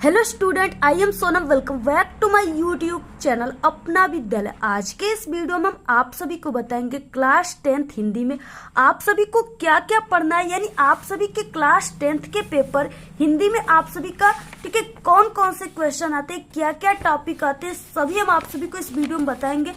Hello student, I am Sonam. Welcome back to my YouTube channel Apna Vidyalaya. आज के इस video में हम आप सभी को बताएंगे क्लास 10th हिंदी में आप सभी को क्या क्या पढ़ना है, यानी आप सभी के क्लास 10th के पेपर हिंदी में आप सभी का ठीक है कौन कौन से क्वेश्चन आते हैं, क्या क्या टॉपिक आते हैं, सभी हम आप सभी को इस वीडियो में बताएंगे।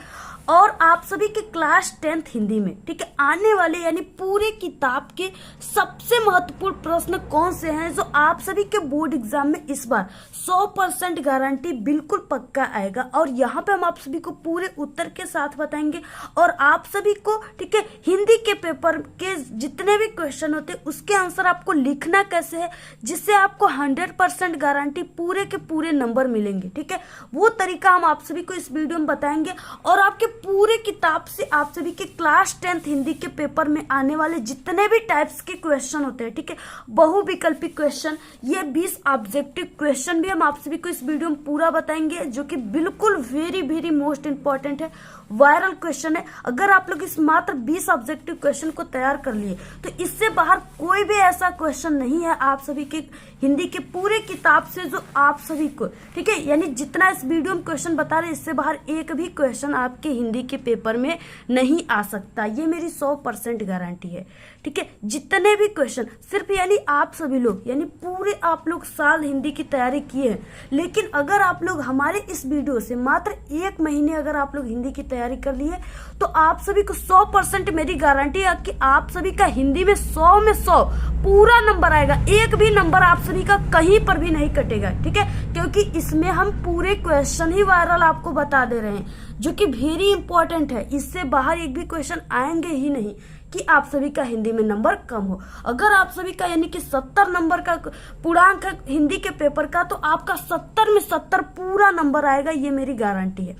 और आप सभी के क्लास 10th हिंदी में ठीक है आने वाले यानी पूरे किताब के सबसे महत्वपूर्ण प्रश्न कौन से हैं जो आप सभी के बोर्ड एग्जाम में इस बार 100% गारंटी बिल्कुल पक्का आएगा। और यहाँ पे हम आप सभी को पूरे उत्तर के साथ बताएंगे और आप सभी को ठीक है हिंदी के पेपर के जितने भी क्वेश्चन होते हैं उसके आंसर आपको लिखना कैसे है जिससे आपको 100% गारंटी पूरे के पूरे नंबर मिलेंगे। ठीक है, वो तरीका हम आप सभी को इस वीडियो में बताएंगे। और आपके पूरे किताब से आप सभी के क्लास 10th हिंदी के पेपर में आने वाले जितने भी टाइप्स के क्वेश्चन होते हैं ठीक है बहुविकल्पी क्वेश्चन, ये 20 ऑब्जेक्टिव क्वेश्चन भी हम आप सभी को इस वीडियो में पूरा बताएंगे जो कि बिल्कुल वेरी वेरी मोस्ट इंपॉर्टेंट है, वायरल क्वेश्चन है। अगर आप लोग इस मात्र 20 ऑब्जेक्टिव क्वेश्चन को तैयार कर लिए तो इससे बाहर कोई भी ऐसा क्वेश्चन नहीं है आप सभी के हिंदी के पूरे किताब से जो आप सभी को ठीक है यानी जितना इस वीडियो में क्वेश्चन बता रहे इससे बाहर एक भी क्वेश्चन आपके हिंदी के पेपर में नहीं आ सकता, ये मेरी 100% गारंटी है। ठीक है, जितने भी क्वेश्चन सिर्फ यानी आप सभी लोग यानी पूरे आप लोग साल हिंदी की तैयारी किए हैं, लेकिन अगर आप लोग हमारे इस वीडियो से मात्र 1 महीने अगर आप लोग हिंदी की तैयारी कर लिए तो आप सभी को 100% मेरी गारंटी है कि आप सभी का हिंदी में 100 में 100 पूरा नंबर आएगा, एक भी नंबर आप सभी का कहीं पर भी नहीं कटेगा। ठीक है, क्योंकि इसमें हम पूरे क्वेश्चन ही वायरल आपको बता दे रहे हैं जो कि वेरी इंपॉर्टेंट है, इससे बाहर एक भी क्वेश्चन आएंगे ही नहीं कि आप सभी का हिंदी में नंबर कम हो। अगर आप सभी का यानी कि 70 नंबर का पूर्णांक है हिंदी के पेपर का तो आपका 70 में 70 पूरा नंबर आएगा, ये मेरी गारंटी है।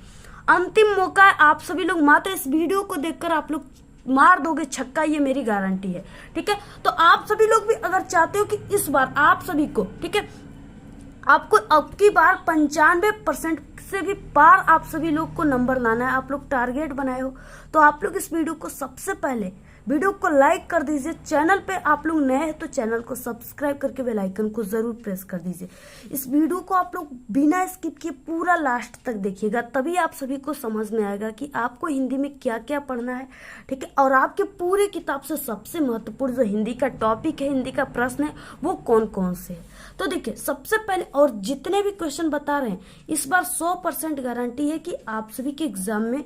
अंतिम मौका है, आप सभी लोग मात्र इस वीडियो को देखकर आप लोग मार दोगे छक्का, ये मेरी गारंटी है। ठीक है, तो आप सभी लोग भी अगर चाहते हो कि इस बार आप सभी को ठीक है आपको अब की बार 95% से भी पार आप सभी लोग को नंबर लाना है, आप लोग टारगेट बनाए हो तो आप लोग इस वीडियो को सबसे पहले वीडियो को लाइक कर दीजिए। चैनल पे आप लोग नए हैं तो चैनल को सब्सक्राइब करके बेल आइकन को जरूर प्रेस कर दीजिए। इस वीडियो को आप लोग बिना स्किप किए पूरा लास्ट तक देखिएगा, तभी आप सभी को समझ में आएगा कि आपको हिंदी में क्या क्या पढ़ना है। ठीक है, और आपके पूरे किताब से सबसे महत्वपूर्ण जो हिंदी का टॉपिक है, हिंदी का प्रश्न है, वो कौन कौन से है। तो देखिए सबसे पहले और जितने भी क्वेश्चन बता रहे हैं इस बार 100% गारंटी है कि आप सभी के एग्जाम में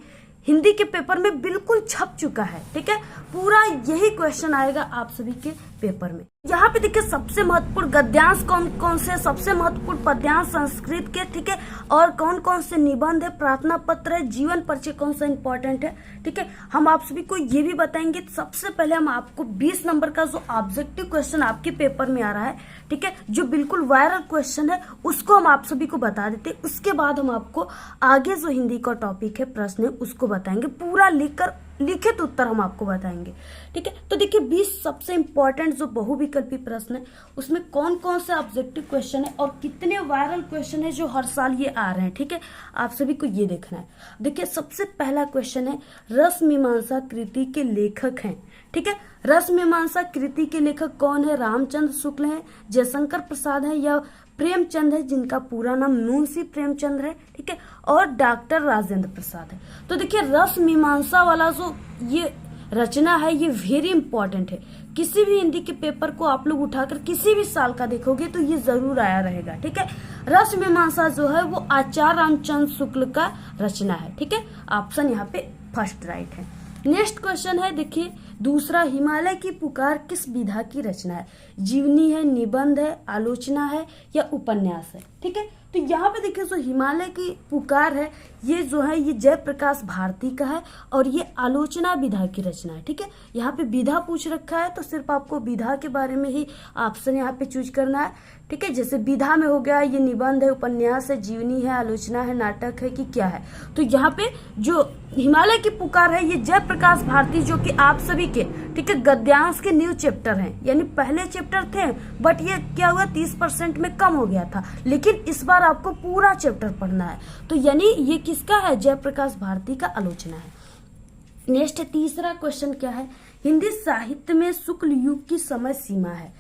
हिंदी के पेपर में बिल्कुल छप चुका है। ठीक है, पूरा यही क्वेश्चन आएगा आप सभी के पेपर में। यहाँ पे देखिए सबसे महत्वपूर्ण गद्यांश कौन कौन से, सबसे महत्वपूर्ण पद्यांश संस्कृत के ठीक है, और कौन कौन से निबंध है, प्रार्थना पत्र है, जीवन परिचय कौन सा इंपॉर्टेंट है। ठीक है, हम आप सभी को ये भी बताएंगे। सबसे पहले हम आपको 20 नंबर का जो ऑब्जेक्टिव क्वेश्चन आपके पेपर में आ रहा है ठीक है जो बिल्कुल वायरल क्वेश्चन है उसको हम आप सभी को बता देते हैं। उसके बाद हम आपको आगे जो हिंदी का टॉपिक है प्रश्न है उसको बताएंगे, पूरा लिखकर लिखित उत्तर हम आपको बताएंगे। ठीक है, तो देखिए 20 सबसे इंपॉर्टेंट जो बहुविकल्पी प्रश्न है उसमें कौन कौन से ऑब्जेक्टिव क्वेश्चन है और कितने वायरल क्वेश्चन है जो हर साल ये आ रहे हैं। ठीक है, आप सभी को ये देखना है। देखिए सबसे पहला क्वेश्चन है रस मीमांसा कृति के लेखक हैं। ठीक है, रस मीमांसा कृति के लेखक कौन है, रामचंद्र शुक्ल है, जयशंकर प्रसाद है या प्रेमचंद है जिनका पूरा नाम मुंशी प्रेमचंद है। ठीक है, और डॉक्टर राजेंद्र प्रसाद है। तो देखिए रस मीमांसा वाला जो ये रचना है ये वेरी इंपॉर्टेंट है, किसी भी हिंदी के पेपर को आप लोग उठाकर किसी भी साल का देखोगे तो ये जरूर आया रहेगा। ठीक है, रस मीमांसा जो है वो आचार्य रामचंद्र शुक्ल का रचना है। ठीक है, ऑप्शन यहाँ पे फर्स्ट राइट है। नेक्स्ट क्वेश्चन है देखिए दूसरा, हिमालय की पुकार किस विधा की रचना है, जीवनी है, निबंध है, आलोचना है या उपन्यास है। ठीक है, तो यहाँ पे देखिए जो हिमालय की पुकार है ये जो है ये जयप्रकाश भारती का है और ये आलोचना विधा की रचना है। ठीक है, यहाँ पे विधा पूछ रखा है तो सिर्फ आपको विधा के बारे में ही ऑप्शन यहाँ पे चूज करना है। ठीक है, जैसे विधा में हो गया ये निबंध है, उपन्यास है, जीवनी है, आलोचना है, नाटक है कि क्या है। तो यहाँ पे जो हिमालय की पुकार है ये जयप्रकाश भारती जो कि आप सभी के ठीक है गद्यांश के न्यू चैप्टर हैं, यानी पहले चैप्टर थे बट ये क्या हुआ 30% में कम हो गया था, लेकिन इस बार आपको पूरा चैप्टर पढ़ना है। तो यानी ये किसका है, जयप्रकाश भारती का आलोचना है। नेक्स्ट तीसरा क्वेश्चन क्या है, हिंदी साहित्य में शुक्ल युग की समय सीमा है,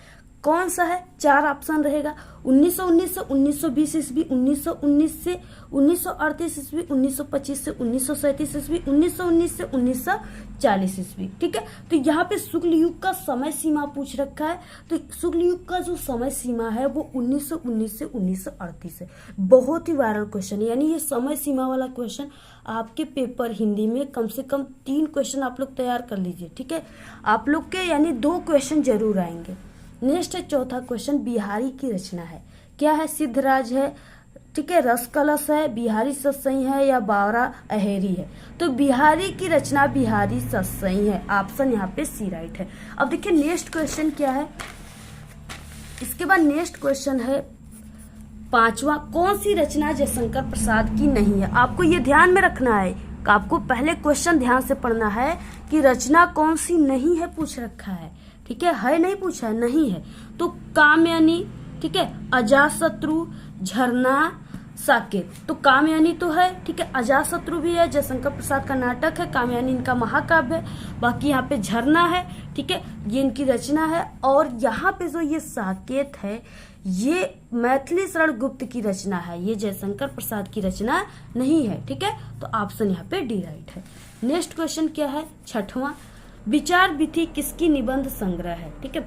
कौन सा है? 4 ऑप्शन रहेगा। 1919 से 1920 ईस्वी, 1919 से 1938 ईस्वी, 1925 से 1937 ईस्वी, 1919 से 1940 ईस्वी। ठीक है, तो यहाँ पे शुक्ल युग का समय सीमा पूछ रखा है। तो शुक्ल युग का जो समय सीमा है वो 1919 से 1938 है। बहुत ही वायरल क्वेश्चन है, यानी ये समय सीमा वाला क्वेश्चन आपके पेपर हिंदी में कम से कम 3 क्वेश्चन आप लोग तैयार कर लीजिए। ठीक है, आप लोग के यानी 2 क्वेश्चन जरूर आएंगे। नेक्स्ट है चौथा क्वेश्चन, बिहारी की रचना है। क्या है? सिद्धराज है, ठीक है, रस कलश है, बिहारी सतसई है या बावरा अहेरी है। तो बिहारी की रचना बिहारी सतसई है। ऑप्शन यहाँ पे सी राइट है। अब देखिए नेक्स्ट क्वेश्चन क्या है। इसके बाद नेक्स्ट क्वेश्चन है 5वां, कौन सी रचना जयशंकर प्रसाद की नहीं है? आपको ये ध्यान में रखना है, आपको पहले क्वेश्चन ध्यान से पढ़ना है कि रचना कौन सी नहीं है पूछ रखा है। ठीक है नहीं पूछा है, नहीं है तो कामयानी, ठीक है, अजातशत्रु, झरना, साकेत। तो कामयानी तो है, ठीक है, अजातशत्रु भी है, जयशंकर प्रसाद का नाटक है, कामयानी इनका महाकाव्य है। बाकी यहाँ पे झरना है, ठीक है, ये इनकी रचना है। और यहाँ पे जो ये साकेत है ये मैथिली शरण गुप्त की रचना है, ये जयशंकर प्रसाद की रचना नहीं है। ठीक है, तो ऑप्शन यहाँ पे डी राइट है। नेक्स्ट क्वेश्चन क्या है? 6वां, विचार विधि किसकी निबंध संग्रह है? ठीक है,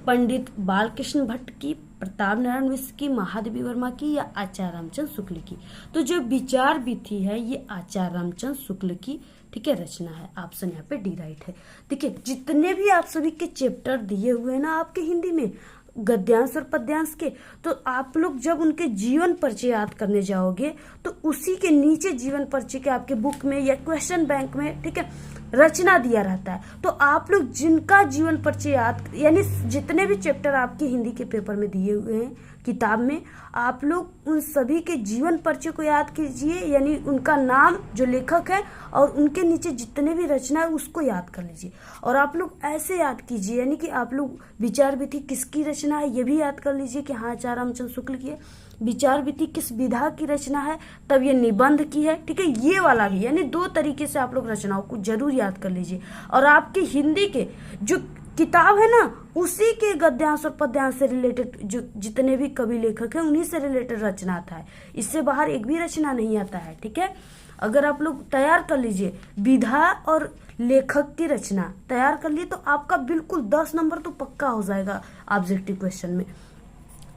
पंडित बालकृष्ण भट्ट की, प्रताप नारायण मिश्र की, महादेवी वर्मा की या आचार्य रामचंद्र शुक्ल की? तो जो विचार विधि है ये आचार्य रामचंद्र शुक्ल की, ठीक है, रचना है। ऑप्शन यहाँ पे डी राइट है। देखिए जितने भी आप सभी के चैप्टर दिए हुए हैं ना आपके हिंदी में, गद्यांश और पद्यांश के, तो आप लोग जब उनके जीवन परिचय याद करने जाओगे तो उसी के नीचे जीवन परिचय के आपके बुक में या क्वेश्चन बैंक में, ठीक है, रचना दिया रहता है। तो आप लोग जिनका जीवन परिचय याद, यानी जितने भी चैप्टर आपके हिंदी के पेपर में दिए हुए हैं किताब में, आप लोग उन सभी के जीवन परिचय को याद कीजिए, यानी उनका नाम जो लेखक है और उनके नीचे जितने भी रचना है उसको याद कर लीजिए। और आप लोग ऐसे याद कीजिए, यानी कि आप लोग विचार विधि किसकी रचना है ये भी याद कर लीजिए कि हाँ आचार्य रामचंद्र शुक्ल की है। विचार विधि किस विधा की रचना है, तब ये निबंध की है। ठीक है, ये वाला भी, यानी 2 तरीके से आप लोग रचनाओं को जरूर याद कर लीजिए। और आपके हिंदी के जो किताब है ना उसी के गद्यांश और पद्यांश से रिलेटेड जो जितने भी कवि लेखक हैं उन्हीं से रिलेटेड रचना आता है, इससे बाहर एक भी रचना नहीं आता है। ठीक है, अगर आप लोग तैयार कर लीजिए विधा और लेखक की रचना तैयार कर लिए तो आपका बिल्कुल 10 नंबर तो पक्का हो जाएगा ऑब्जेक्टिव क्वेश्चन में।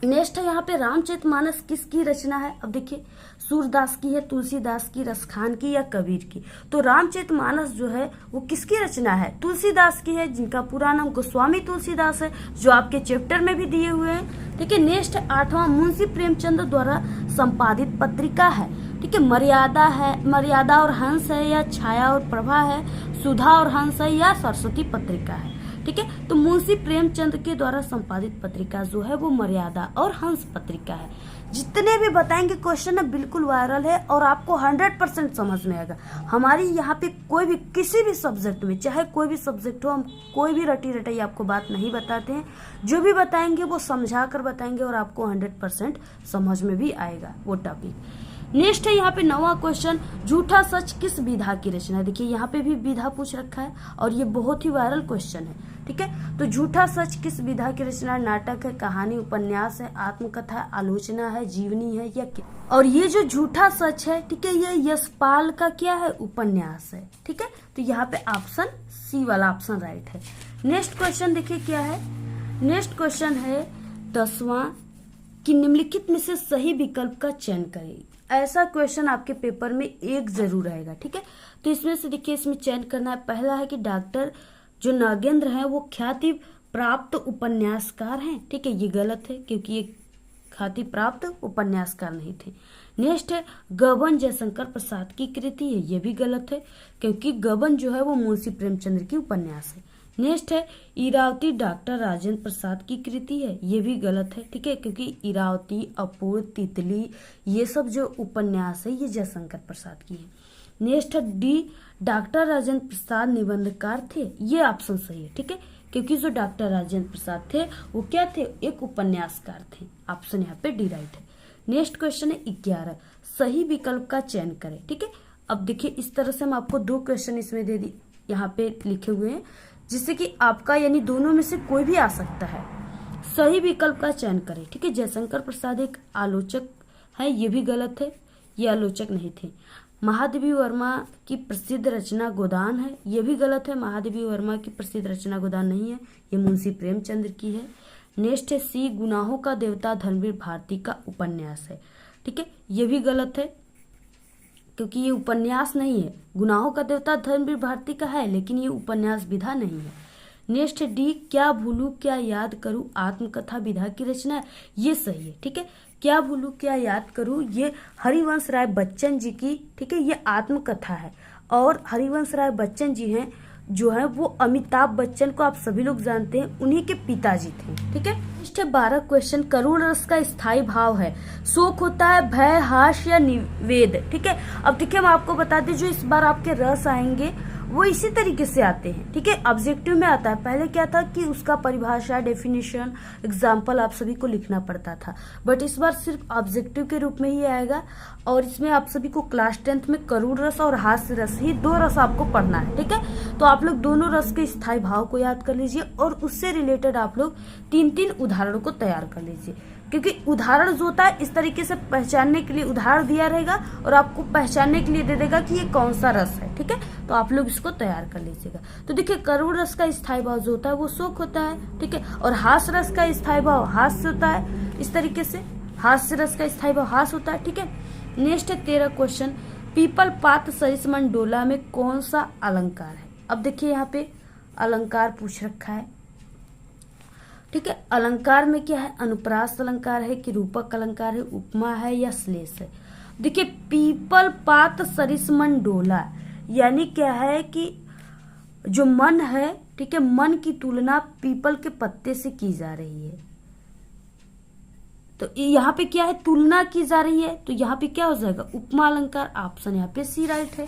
नेक्स्ट है यहाँ पे रामचरितमानस किसकी रचना है? अब देखिए सूरदास की है, तुलसीदास की, रसखान की या कबीर की? तो रामचरितमानस जो है वो किसकी रचना है? तुलसीदास की है, जिनका पूरा नाम गोस्वामी तुलसीदास है, जो आपके चैप्टर में भी दिए हुए हैं। ठीक है, नेक्स्ट 8वां, मुंशी प्रेमचंद द्वारा संपादित पत्रिका है। ठीक है, मर्यादा और हंस है या छाया और प्रभा है, सुधा और हंस है या सरस्वती पत्रिका है? ठीक है, तो मुंशी प्रेमचंद के द्वारा संपादित पत्रिका जो है वो मर्यादा और हंस पत्रिका है। जितने भी बताएंगे क्वेश्चन है बिल्कुल वायरल है और आपको 100% समझ में आएगा। हमारी यहाँ पे कोई भी किसी भी सब्जेक्ट में, चाहे कोई भी सब्जेक्ट हो, हम कोई भी रटी रटाई आपको बात नहीं बताते हैं। जो भी बताएंगे वो समझा कर बताएंगे और आपको 100% समझ में भी आएगा वो टॉपिक। नेक्स्ट है यहाँ पे 9वां क्वेश्चन, झूठा सच किस विधा की रचना है? देखिए यहाँ पे भी विधा पूछ रखा है और ये बहुत ही वायरल क्वेश्चन है। ठीक है, तो झूठा सच किस विधा की रचना? नाटक है, कहानी, उपन्यास है, आत्मकथा, आलोचना है, जीवनी है या क्या? और ये जो झूठा सच है, ठीक है, ये यशपाल का क्या है? उपन्यास है। ठीक है, तो यहाँ पे ऑप्शन सी वाला ऑप्शन राइट है। नेक्स्ट क्वेश्चन देखिए क्या है। नेक्स्ट क्वेश्चन है 10वां, कि निम्नलिखित में से सही विकल्प का चयन करें। ऐसा क्वेश्चन आपके पेपर में एक जरूर आएगा। ठीक है, तो इसमें से देखिए इसमें चयन करना है। पहला है कि डॉक्टर जो नागेंद्र हैं वो ख्याति प्राप्त उपन्यासकार हैं। ठीक है, ये गलत है क्योंकि ये ख्याति प्राप्त उपन्यासकार नहीं थे। नेक्स्ट है गबन जयशंकर प्रसाद की कृति है, ये भी गलत है क्योंकि गबन जो है वो मुंशी प्रेमचंद्र की उपन्यास है। नेक्स्ट है इरावती डॉक्टर राजेंद्र प्रसाद की कृति है, ये भी गलत है। ठीक है, क्योंकि इरावती, अपूर्व, तितली ये सब जो उपन्यास है ये जयशंकर प्रसाद की है। नेक्स्ट है डी, डॉक्टर राजेंद्र प्रसाद निबंधकार थे, ये ऑप्शन सही है। ठीक है, क्योंकि जो डॉक्टर राजेंद्र प्रसाद थे वो क्या थे? एक उपन्यासकार थे। ऑप्शन यहाँ पे डी राइट है। नेक्स्ट क्वेश्चन है 11, सही विकल्प का चयन करें। ठीक है, अब देखिए इस तरह से हम आपको 2 क्वेश्चन इसमें दे दी, यहाँ पे लिखे हुए हैं, जिससे कि आपका यानी दोनों में से कोई भी आ सकता है। सही विकल्प का चयन करें। ठीक है, जयशंकर प्रसाद एक आलोचक है, ये भी गलत है, ये आलोचक नहीं थे। महादेवी वर्मा की प्रसिद्ध रचना गोदान है, ये भी गलत है, महादेवी वर्मा की प्रसिद्ध रचना गोदान नहीं है, ये मुंशी प्रेमचंद्र की है। नेक्स्ट है सी, गुनाहों का देवता धर्मवीर भारती का उपन्यास है। ठीक है, ये भी गलत है क्योंकि ये उपन्यास नहीं है। गुनाहों का देवता धर्मवीर भारती का है लेकिन ये उपन्यास विधा नहीं है। नेक्स्ट है डी, क्या भूलूं क्या याद करूं आत्मकथा विधा की रचना है, ये सही है। ठीक है, क्या भूलूं क्या याद करूं ये हरिवंश राय बच्चन जी की, ठीक है, ये आत्मकथा है। और हरिवंश राय बच्चन जी हैं जो है वो अमिताभ बच्चन को आप सभी लोग जानते हैं, उन्हीं के पिताजी थे। ठीक है, नेक्स्ट है 12 क्वेश्चन, करुण रस का स्थायी भाव है, शोक होता है, भय, हास्य या निवेद। ठीक है, अब देखिए हम आपको बता दें जो इस बार आपके रस आएंगे वो इसी तरीके से आते हैं। ठीक है, ऑब्जेक्टिव में आता है। पहले क्या था कि उसका परिभाषा, डेफिनेशन, एग्जाम्पल आप सभी को लिखना पड़ता था, बट इस बार सिर्फ ऑब्जेक्टिव के रूप में ही आएगा। और इसमें आप सभी को क्लास 10th में करुण रस और हास्य रस, ही 2 रस आपको पढ़ना है। ठीक है, तो आप लोग दोनों रस के स्थायी भाव को याद कर लीजिए और उससे रिलेटेड आप लोग 3-3 उदाहरणों को तैयार कर लीजिए, क्योंकि उदाहरण जो होता है इस तरीके से पहचानने के लिए उदाहरण दिया रहेगा और आपको पहचानने के लिए दे देगा कि ये कौन सा रस है। ठीक है, तो आप लोग इसको तैयार कर लीजिएगा। तो देखिए करुण रस का स्थायी भाव जो होता है वो शोक होता है। ठीक है, और हास्य रस का स्थायी भाव हास्य होता है। इस तरीके से हास्य रस का स्थायी भाव हास्य होता है। ठीक है, नेक्स्ट है 13 क्वेश्चन, पीपल पात सरिस मंडोला में कौन सा अलंकार है। अब देखिए यहाँ पे अलंकार पूछ रखा है। ठीक है, अलंकार में क्या है, अनुप्रास अलंकार है कि रूपक अलंकार है, उपमा है या श्लेष है। देखिए पीपल पात सरिस मन डोला, यानी क्या है कि जो मन है, ठीक है, मन की तुलना पीपल के पत्ते से की जा रही है। तो यहाँ पे क्या है, तुलना की जा रही है, तो यहाँ पे क्या हो जाएगा, उपमा अलंकार। ऑप्शन यहाँ पे सी राइट है।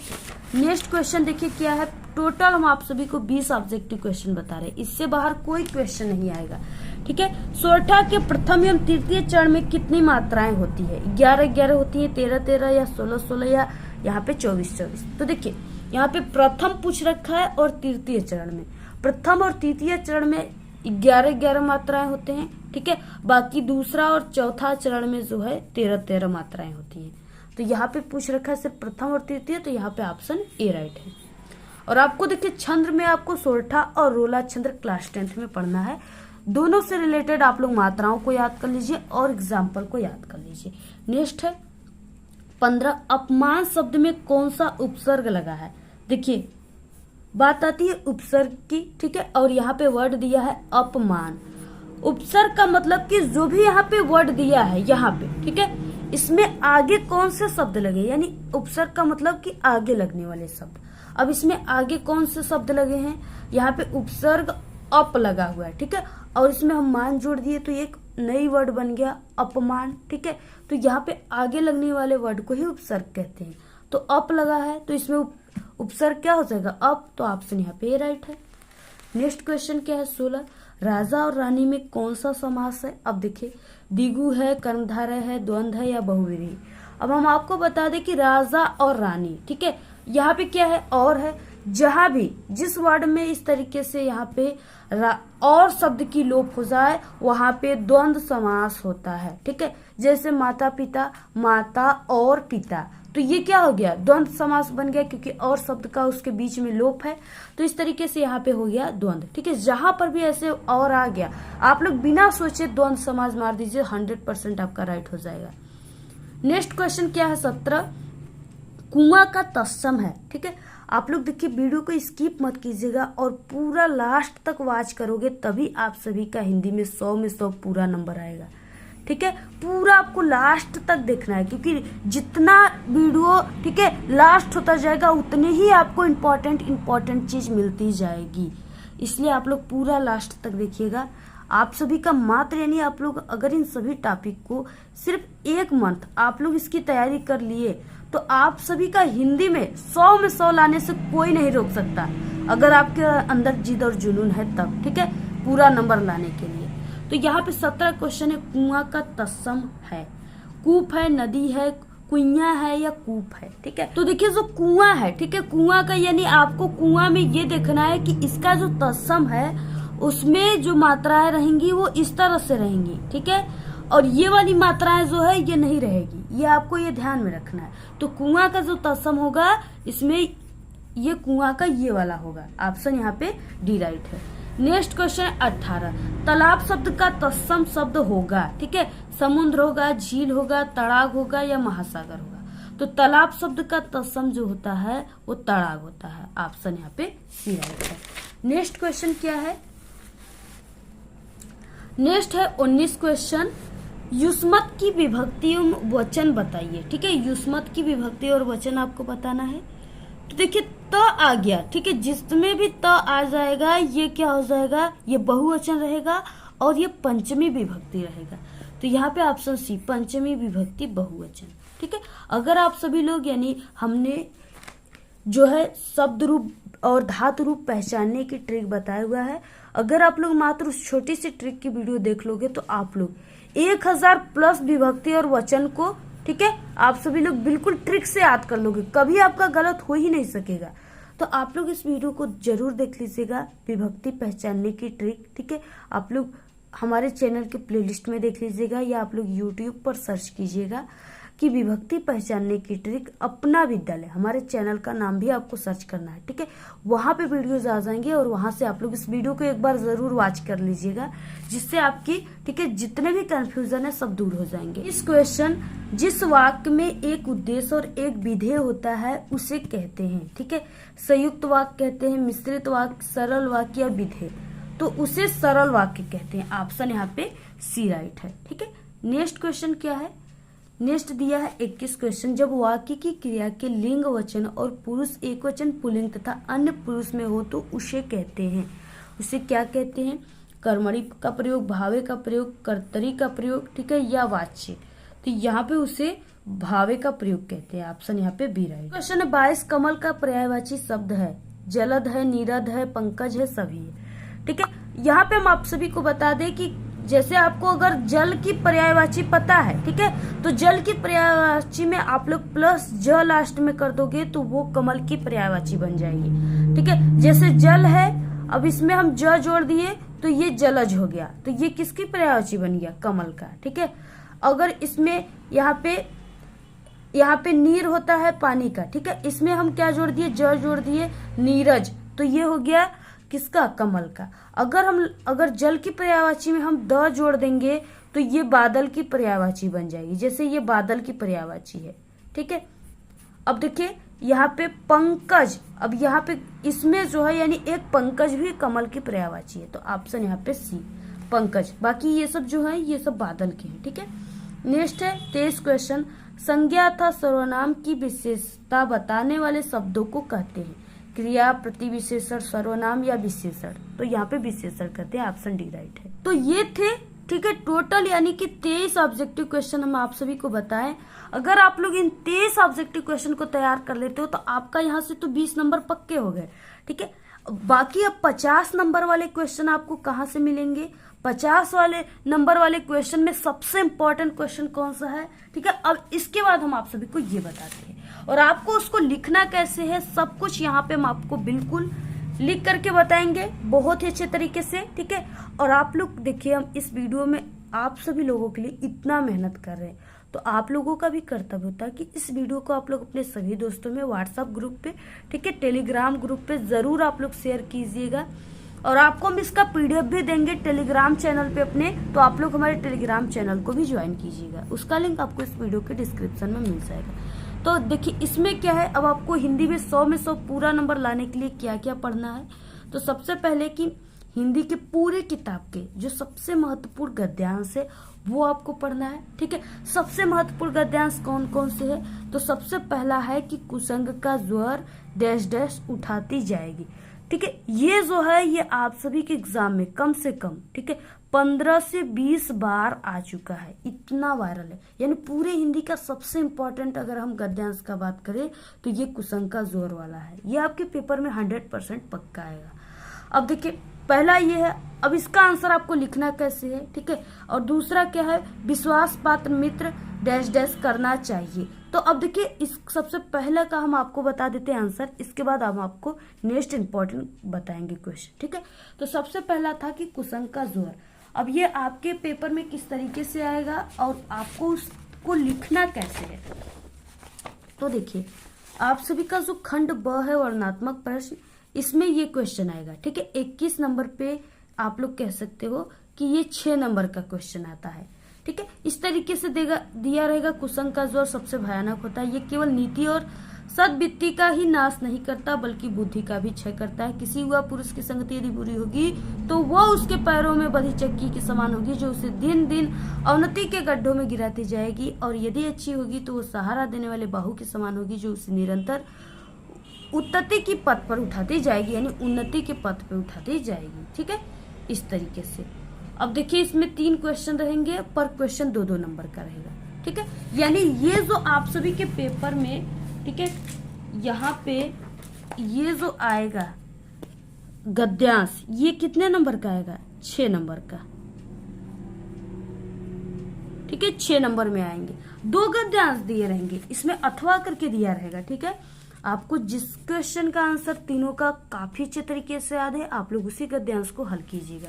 नेक्स्ट क्वेश्चन देखिए क्या है, टोटल हम आप सभी को 20 ऑब्जेक्टिव क्वेश्चन बता रहे हैं, इससे बाहर कोई क्वेश्चन नहीं आएगा। ठीक है, सोरठा के प्रथम एवं तृतीय चरण में कितनी मात्राएं होती है, 11-11 होती है, 13-13 या 16-16 या यहाँ पे 24-24। तो देखिए यहाँ पे प्रथम पूछ रखा है और तृतीय चरण में, प्रथम और तृतीय चरण में 11-11 मात्राएं होते हैं। ठीक है, बाकी दूसरा और चौथा चरण में जो है 13-13 मात्राएं होती हैं। तो यहाँ पे पूछ रखा है सिर्फ प्रथम और तृतीय, तो यहाँ पे ऑप्शन ए राइट है। और आपको देखिए छंद में आपको सोरठा और रोला छंद क्लास 10th में पढ़ना है, दोनों से रिलेटेड आप लोग मात्राओं को याद कर लीजिए और एग्जाम्पल को याद कर लीजिए। नेक्स्ट है 15, अपमान शब्द में कौन सा उपसर्ग लगा है। देखिए बात आती है उपसर्ग की। ठीक है, और यहाँ पे वर्ड दिया है अपमान। उपसर्ग का मतलब कि जो भी यहाँ पे वर्ड दिया है यहाँ पे, ठीक है, इसमें आगे कौन से शब्द लगे, यानी उपसर्ग का मतलब कि आगे लगने वाले शब्द। अब इसमें आगे कौन से शब्द लगे हैं, यहाँ पे उपसर्ग अप लगा हुआ है। ठीक है, और इसमें हम मान जोड़ दिए तो एक नई वर्ड बन गया अपमान। ठीक है, तो यहाँ पे आगे लगने वाले वर्ड को ही उपसर्ग कहते हैं। तो अप लगा है तो इसमें उपसर्ग क्या हो जाएगा, अप। तो ऑप्शन यहाँ पे राइट है। नेक्स्ट क्वेश्चन क्या है 16, राजा और रानी में कौन सा समास है। अब देखिए दिगु है, कर्मधारय है, द्वंद्व है या बहुव्रीहि। अब हम आपको बता दें कि राजा और रानी, ठीक है, यहाँ पे क्या है और है, जहां भी जिस वर्ड में इस तरीके से यहाँ पे और शब्द की लोप हो जाए वहां पे द्वंद्व समास होता है। ठीक है, जैसे माता पिता, माता और पिता, तो ये क्या हो गया, द्वंद्व समास बन गया क्योंकि और शब्द का उसके बीच में लोप है। तो इस तरीके से यहाँ पे हो गया द्वंद्व। ठीक है, जहां पर भी ऐसे और आ गया आप लोग बिना सोचे द्वंद्व समास मार दीजिए, 100% आपका राइट हो जाएगा। नेक्स्ट क्वेश्चन क्या है 17, कुआं का तत्सम है। ठीक है, आप लोग देखिए वीडियो को स्किप मत कीजिएगा और पूरा लास्ट तक वॉच करोगे तभी आप सभी का हिंदी में 100 में 100 पूरा नंबर आएगा। ठीक है, पूरा आपको लास्ट तक देखना है क्योंकि जितना वीडियो, ठीक है, लास्ट होता जाएगा उतने ही आपको इम्पोर्टेंट चीज मिलती जाएगी, इसलिए आप लोग पूरा लास्ट तक देखिएगा। आप सभी का मात्र, यानी आप लोग अगर इन सभी टॉपिक को सिर्फ 1 मंथ आप लोग इसकी तैयारी कर लिए तो आप सभी का हिंदी में 100 में 100 लाने से कोई नहीं रोक सकता, अगर आपके अंदर जिद और जुनून है तब। ठीक है, पूरा नंबर लाने के लिए। तो यहाँ पे 17 क्वेश्चन है, कुआं का तत्सम है, कूप है, नदी है, कुइयां है या कूप है। ठीक है, तो देखिए जो कुआं है, ठीक है, कुआं का यानी आपको कुआं में ये देखना है कि इसका जो तत्सम है उसमें जो मात्राएं रहेंगी वो इस तरह से रहेंगी, ठीक है, और ये वाली मात्राएं जो है ये नहीं रहेगी, ये आपको ये ध्यान में रखना है। तो कुआं का जो तत्सम होगा इसमें ये कुआं का ये वाला होगा। ऑप्शन यहाँ पे डी राइट है। नेक्स्ट क्वेश्चन है 18। तालाब शब्द का तत्सम शब्द होगा, ठीक है, समुद्र होगा, झील होगा, तड़ाग होगा या महासागर होगा। तो तालाब शब्द का तत्सम जो होता है वो तड़ाग होता है। ऑप्शन यहाँ पे सी राइट है। नेक्स्ट क्वेश्चन क्या है? नेक्स्ट है 19 क्वेश्चन। युष्मत की विभक्ति वचन बताइए, ठीक है, युष्मत की विभक्ति और वचन आपको बताना है। तो देखिए त आ गया, ठीक है, जिसमें भी त आ जाएगा ये क्या हो जाएगा, ये बहुवचन रहेगा और ये पंचमी विभक्ति रहेगा। तो यहाँ पे ऑप्शन सी पंचमी विभक्ति बहुवचन, ठीक है। अगर आप सभी लोग यानी हमने जो है शब्द रूप और धातु रूप पहचानने की ट्रिक बताया हुआ है, अगर आप लोग मात्र उस छोटी सी ट्रिक की वीडियो देख लोगे तो आप लोग 1000 प्लस विभक्ति और वचन को, ठीक है, आप सभी लोग बिल्कुल ट्रिक से याद कर लोगे, कभी आपका गलत हो ही नहीं सकेगा। तो आप लोग इस वीडियो को जरूर देख लीजिएगा, विभक्ति पहचानने की ट्रिक, ठीक है। आप लोग हमारे चैनल के प्लेलिस्ट में देख लीजिएगा या आप लोग यूट्यूब पर सर्च कीजिएगा कि विभक्ति पहचानने की ट्रिक अपना विद्यालय, हमारे चैनल का नाम भी आपको सर्च करना है, ठीक है। वहां पे वीडियोज आ जाएंगे और वहां से आप लोग इस वीडियो को एक बार जरूर वॉच कर लीजिएगा, जिससे आपकी, ठीक है, जितने भी कंफ्यूजन है सब दूर हो जाएंगे। इस क्वेश्चन, जिस वाक्य में एक उद्देश्य और एक विधेय होता है उसे कहते हैं, ठीक है, संयुक्त वाक्य कहते हैं, मिश्रित वाक्य, सरल वाक्य या विधेय, तो उसे सरल वाक्य कहते हैं। ऑप्शन यहाँ पे सी राइट है, ठीक है। नेक्स्ट क्वेश्चन क्या है? नेक्स्ट दिया है 21 क्वेश्चन। जब वाक्य की क्रिया के लिंग वचन और पुरुष एक वचन पुल्लिंग तथा अन्य पुरुष में हो तो उसे कहते हैं, उसे क्या कहते हैं? कर्मणी का प्रयोग, भावे का प्रयोग, कर्तरी का प्रयोग, ठीक है, या वाच्य। तो यहाँ पे उसे भावे का प्रयोग कहते हैं। ऑप्शन यहाँ पे बी राइट। क्वेश्चन 22। कमल का पर्यायवाची शब्द है, जलद है, नीरद है, पंकज है, सभी है, ठीक है। यहाँ पे हम आप सभी को बता दें कि जैसे आपको अगर जल की पर्यायवाची पता है, ठीक है, तो जल की पर्यायवाची में आप लोग प्लस ज लास्ट में कर दोगे तो वो कमल की पर्यायवाची बन जाएगी, ठीक है। जैसे जल है, अब इसमें हम ज जोड़ दिए तो ये जलज हो गया, तो ये किसकी पर्यायवाची बन गया? कमल का, ठीक है। अगर इसमें यहाँ पे नीर होता है पानी का, ठीक है, इसमें हम क्या जोड़ दिए? ज जोड़ दिए, नीरज, तो ये हो गया किसका? कमल का। अगर जल की पर्यायवाची में हम द जोड़ देंगे तो ये बादल की पर्यायवाची बन जाएगी, जैसे ये बादल की पर्यायवाची है, ठीक है। अब देखिए यहाँ पे पंकज, अब यहाँ पे इसमें जो है यानी एक पंकज भी कमल की पर्यायवाची है, तो ऑप्शन यहाँ पे सी पंकज। बाकी ये सब जो है ये सब बादल के हैं, ठीक है। नेक्स्ट है 23 क्वेश्चन। संज्ञा अथवा सर्वनाम की विशेषता बताने वाले शब्दों को कहते हैं क्रिया, प्रतिविशेषण, सर्वनाम या विशेषण। तो यहाँ पे विशेषण कहते हैं। ऑप्शन डी राइट है। तो ये थे, ठीक है, टोटल यानी कि 23 ऑब्जेक्टिव क्वेश्चन हम आप सभी को बताएं। अगर आप लोग इन 23 ऑब्जेक्टिव क्वेश्चन को तैयार कर लेते हो तो आपका यहाँ से तो 20 नंबर पक्के हो गए, ठीक है। बाकी अब 50 नंबर वाले क्वेश्चन आपको कहाँ से मिलेंगे? 50 वाले नंबर वाले क्वेश्चन में सबसे इंपॉर्टेंट क्वेश्चन कौन सा है, ठीक है। अब इसके बाद हम आप सभी को ये बताते हैं और आपको उसको लिखना कैसे है, सब कुछ यहाँ पे हम आपको बिल्कुल लिख करके बताएंगे बहुत ही अच्छे तरीके से, ठीक है। और आप लोग देखिए, हम इस वीडियो में आप सभी लोगों के लिए इतना मेहनत कर रहे हैं, तो आप लोगों का भी कर्तव्य होता है कि इस वीडियो को आप लोग अपने सभी दोस्तों में व्हाट्सएप ग्रुप पे, ठीक है, टेलीग्राम ग्रुप पे जरूर आप लोग शेयर कीजिएगा। और आपको हम इसका PDF भी देंगे टेलीग्राम चैनल पे अपने, तो आप लोग हमारे टेलीग्राम चैनल को भी ज्वाइन कीजिएगा, उसका लिंक आपको इस वीडियो के डिस्क्रिप्शन में मिल जाएगा। तो देखिए इसमें क्या है, अब आपको हिंदी में 100 में 100 पूरा नंबर लाने के लिए क्या क्या पढ़ना है। तो सबसे पहले कि हिंदी के पूरे किताब के जो सबसे महत्वपूर्ण गद्यांश है वो आपको पढ़ना है, ठीक है। सबसे महत्वपूर्ण गद्यांश कौन कौन से है? तो सबसे पहला है कि कुसंग का ज्वर डैश डैश उठाती जाएगी, ठीक है। ये जो है ये आप सभी के एग्जाम में कम से कम, ठीक है, 15 से 20 बार आ चुका है, इतना वायरल है। यानी पूरे हिंदी का सबसे इम्पोर्टेंट अगर हम गद्यांश का बात करें तो ये कुसंग का जोर वाला है, ये आपके पेपर में 100% पक्का आएगा। अब देखिए पहला ये है। अब इसका आंसर आपको लिखना कैसे है, ठीक है। और दूसरा क्या है, विश्वास पात्र मित्र डैश डैश करना चाहिए। तो अब देखिए इस सबसे पहले का हम आपको बता देते हैं आंसर, इसके बाद हम आपको नेक्स्ट इंपॉर्टेंट बताएंगे क्वेश्चन, ठीक है। तो सबसे पहला था कि कुसंग का जोर। अब ये आपके पेपर में किस तरीके से आएगा और आपको उसको लिखना कैसे है। तो देखिए आप सभी का जो खंड ब है वर्णनात्मक प्रश्न, इसमें ये क्वेश्चन आएगा, ठीक है। 21 नंबर पे आप लोग कह सकते हो कि ये 6 नंबर का क्वेश्चन आता है, ठीक है। इस तरीके से दिया रहेगा। कुसंग का जोर सबसे भयानक होता है। ये केवल नीति और सद्वृत्ति का ही नाश नहीं करता बल्कि बुद्धि का भी क्षय करता है। किसी हुआ पुरुष की संगति यदि बुरी होगी तो वह उसके पैरों में बंधी चक्की के समान होगी जो उसे दिन दिन अवनति के गड्ढों में गिराती जाएगी, और यदि अच्छी होगी तो वो सहारा देने वाले बाहु के समान होगी जो उसे निरंतर उन्नति की पथ पर उठाती जाएगी, यानी उन्नति के पथ पर उठाती जाएगी, ठीक है। इस तरीके से अब देखिए इसमें 3 क्वेश्चन रहेंगे, पर क्वेश्चन 2-2 नंबर का रहेगा, ठीक है। यानी ये जो आप सभी के पेपर में, ठीक है, यहाँ पे ये जो आएगा गद्यांश, ये कितने नंबर का आएगा, 6 नंबर का, ठीक है। 6 नंबर में आएंगे। 2 गद्यांश दिए रहेंगे, इसमें अथवा करके दिया रहेगा, ठीक है। आपको जिस क्वेश्चन का आंसर तीनों का काफी अच्छे तरीके से याद है, आप लोग उसी गद्यांश को हल कीजिएगा।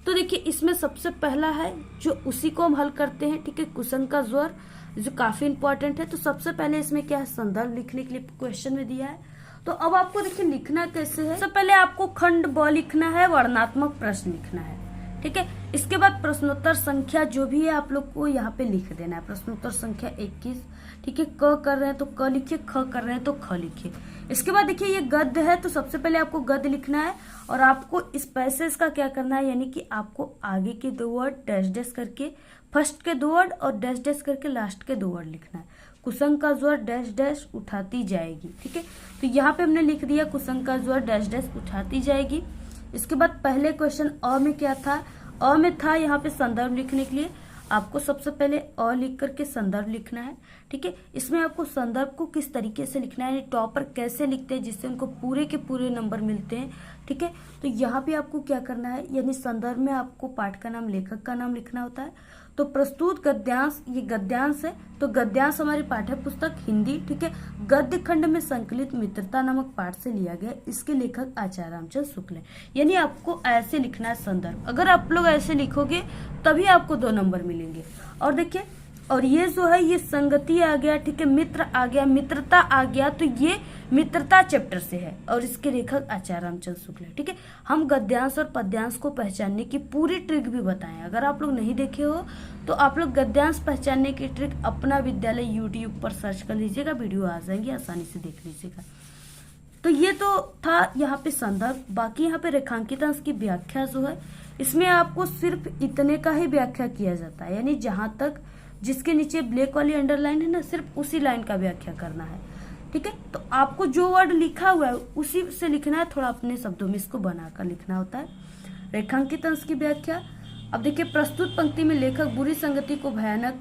तो देखिए इसमें सबसे पहला है जो उसी को हम हल करते हैं, ठीक है, कुसंग का जोर, जो काफी इंपॉर्टेंट है। तो सबसे पहले इसमें क्या है, संदर्भ लिखने के लिए क्वेश्चन में दिया है। तो अब आपको देखिए लिखना कैसे है। सबसे पहले आपको खंड ब लिखना है, वर्णनात्मक प्रश्न लिखना है, ठीक है। इसके बाद प्रश्नोत्तर संख्या जो भी है आप लोग को यहाँ पे लिख देना है। प्रश्नोत्तर संख्या 21, ठीक है। क कर रहे हैं तो क लिखिए, ख कर रहे हैं तो ख लिखिए। इसके बाद देखिए ये गद्य है, तो सबसे पहले आपको गद्य लिखना है और आपको इस पैसेज का क्या करना है, यानी कि आपको आगे के 2 वर्ड डैश डैश करके, फर्स्ट के 2 वर्ड और डैश डैश करके लास्ट के 2 वर्ड लिखना है। कुसंग का जोर डैश डैश उठाती जाएगी, ठीक है। तो यहाँ पे हमने लिख दिया कुसंग का जोर डैश डैश उठाती जाएगी। इसके बाद पहले क्वेश्चन अ में क्या था, अ में था यहाँ पे संदर्भ लिखने के लिए आपको सबसे पहले अ लिख करके संदर्भ लिखना है, ठीक है। इसमें आपको संदर्भ को किस तरीके से लिखना है, टॉपर कैसे लिखते हैं जिससे उनको पूरे के पूरे नंबर मिलते हैं, ठीक है। तो यहाँ पे आपको क्या करना है, यानी संदर्भ में आपको पाठ का नाम, लेखक का नाम लिखना होता है। तो प्रस्तुत गद्यांश, ये गद्यांश है, तो गद्यांश हमारी पाठ्य पुस्तक हिंदी, ठीक है, गद्य खंड में संकलित मित्रता नामक पाठ से लिया गया। इसके लेखक आचार्य रामचंद्र शुक्ल है। यानी आपको ऐसे लिखना है संदर्भ। अगर आप लोग ऐसे लिखोगे तभी आपको 2 नंबर मिलेंगे। और देखिए, और ये जो है ये संगति आ गया, ठीक है, मित्र आ गया, मित्रता आ गया, तो ये मित्रता चैप्टर से है और इसके लेखक आचार्य रामचंद्र शुक्ल है, ठीक है। हम गद्यांश और पद्यांश को पहचानने की पूरी ट्रिक भी बताएं। अगर आप लोग नहीं देखे हो तो आप लोग गद्यांश पहचानने की ट्रिक अपना विद्यालय यूट्यूब पर सर्च कर लीजिएगा, वीडियो आ जाएंगे, आसानी से देख लीजिएगा। तो ये तो था यहाँ पे संदर्भ। बाकी यहाँ पे रेखांकित अंश की व्याख्या जो है, इसमें आपको सिर्फ इतने का ही व्याख्या किया जाता है, यानी जहां तक जिसके नीचे ब्लैक वाली अंडरलाइन है ना, सिर्फ उसी लाइन का व्याख्या करना है, ठीक है। तो आपको जो वर्ड लिखा हुआ है उसी से लिखना है, थोड़ा अपने शब्दों में इसको बनाकर लिखना होता है। रेखांकित अंश की व्याख्या, अब देखिए प्रस्तुत पंक्ति में लेखक बुरी संगति को भयानक,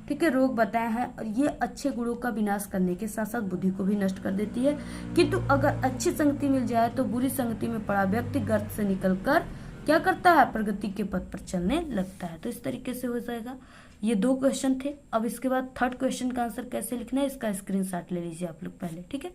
ठीक है, रोग बताया है और ये अच्छे गुणों का विनाश करने के साथ साथ बुद्धि को भी नष्ट कर देती है। किंतु अगर अच्छी संगति मिल जाए तो बुरी संगति में पड़ा व्यक्ति गर्त से निकलकर क्या करता है, प्रगति के पथ पर चलने लगता है। तो इस तरीके से हो जाएगा। ये 2 क्वेश्चन थे। अब इसके बाद थर्ड क्वेश्चन का आंसर कैसे लिखना है, इसका स्क्रीनशॉट ले लीजिए आप लोग पहले, ठीक है।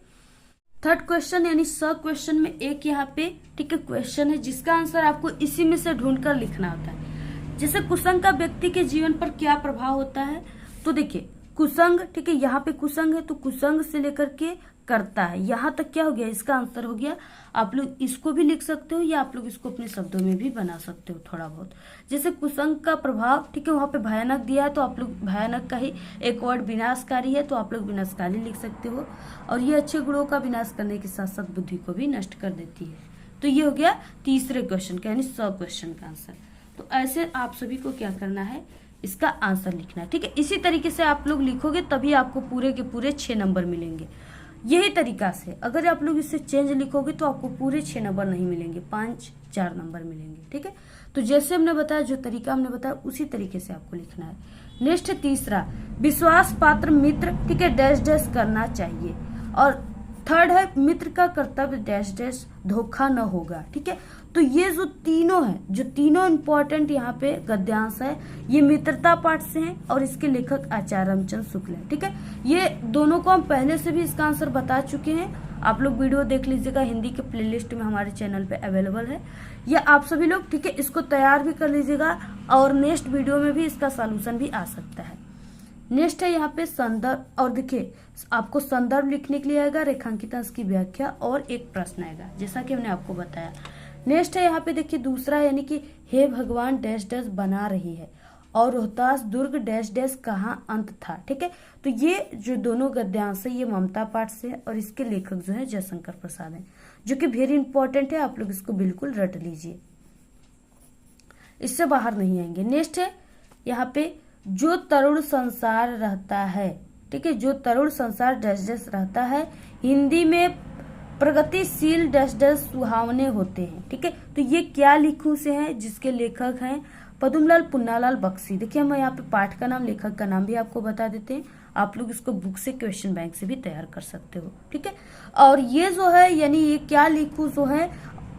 थर्ड क्वेश्चन यानी सब क्वेश्चन में एक यहाँ पे, ठीक है, क्वेश्चन है जिसका आंसर आपको इसी में से ढूंढकर लिखना होता है। जैसे कुसंग का व्यक्ति के जीवन पर क्या प्रभाव होता है, तो देखिए कुसंग, ठीक है, यहाँ पे कुसंग है तो कुसंग से लेकर के करता है, यहाँ तक क्या हो गया, इसका आंसर हो गया। आप लोग इसको भी लिख सकते हो या आप लोग इसको अपने शब्दों में भी बना सकते हो थोड़ा बहुत। जैसे कुसंग का प्रभाव, ठीक है, वहां पे भयानक दिया है तो आप लोग भयानक का ही एक वर्ड विनाशकारी है तो आप लोग विनाशकारी लिख सकते हो। और ये अच्छे गुणों का विनाश करने के साथ साथ बुद्धि को भी नष्ट कर देती है। तो ये हो गया तीसरे क्वेश्चन का यानी सब क्वेश्चन का आंसर। तो ऐसे आप सभी को क्या करना है, इसका आंसर लिखना है, ठीक है। इसी तरीके से आप लोग लिखोगे तभी आपको पूरे के पूरे 6 नंबर मिलेंगे। यही तरीका से अगर आप लोग इससे चेंज लिखोगे तो आपको पूरे 6 नंबर नहीं मिलेंगे, 5-4 नंबर मिलेंगे, ठीक है। तो जैसे हमने बताया, जो तरीका हमने बताया उसी तरीके से आपको लिखना है। नेक्स्ट तीसरा, विश्वास पात्र मित्र, ठीक है, डैश डैश करना चाहिए। और थर्ड है मित्र का कर्तव्य डैश डैश धोखा न होगा। ठीक है, तो ये जो तीनों है, जो तीनों इंपॉर्टेंट यहाँ पे गद्यांश है, ये मित्रता पाठ से हैं और इसके लेखक आचार्य रामचंद्र शुक्ल है। ठीक है, ये दोनों को हम पहले से भी इसका आंसर बता चुके हैं, आप लोग वीडियो देख लीजिएगा, हिंदी के प्लेलिस्ट में हमारे चैनल पे अवेलेबल है। या आप सभी लोग ठीक है इसको तैयार भी कर लीजिएगा और नेक्स्ट वीडियो में भी इसका सॉल्यूशन भी आ सकता है। नेक्स्ट है यहाँ पे संदर्भ, और देखिए आपको संदर्भ लिखने के लिए आएगा, रेखांकित अंश की व्याख्या और एक प्रश्न आएगा, जैसा कि हमने आपको बताया। नेक्स्ट है यहाँ पे देखिए दूसरा, यानी कि हे भगवान डैश डैश बना रही है और रोहतास दुर्ग डैश डैश कहाँ अंत था। ठीक है, तो ये जो दोनों गद्यांश है ये ममता पाठ से है और इसके लेखक जो है जयशंकर प्रसाद हैं, जो कि वेरी इंपॉर्टेंट है, आप लोग इसको बिल्कुल रट लीजिए, इससे बाहर नहीं आएंगे। नेक्स्ट है यहाँ पे जो तरुण संसार रहता है। ठीक है, जो तरुण संसार डैश डैश रहता है, हिंदी में प्रगतिशील डैश डैश सुहावने होते हैं। ठीक है, तो ये क्या लिखूं से है, जिसके लेखक हैं पद्मलाल पुन्नालाल बख्शी। देखिए हम यहाँ पे पाठ का नाम, लेखक का नाम भी आपको बता देते हैं, आप लोग इसको बुक से, क्वेश्चन बैंक से भी तैयार कर सकते हो। ठीक है, और ये जो है यानी ये क्या लिखूं जो है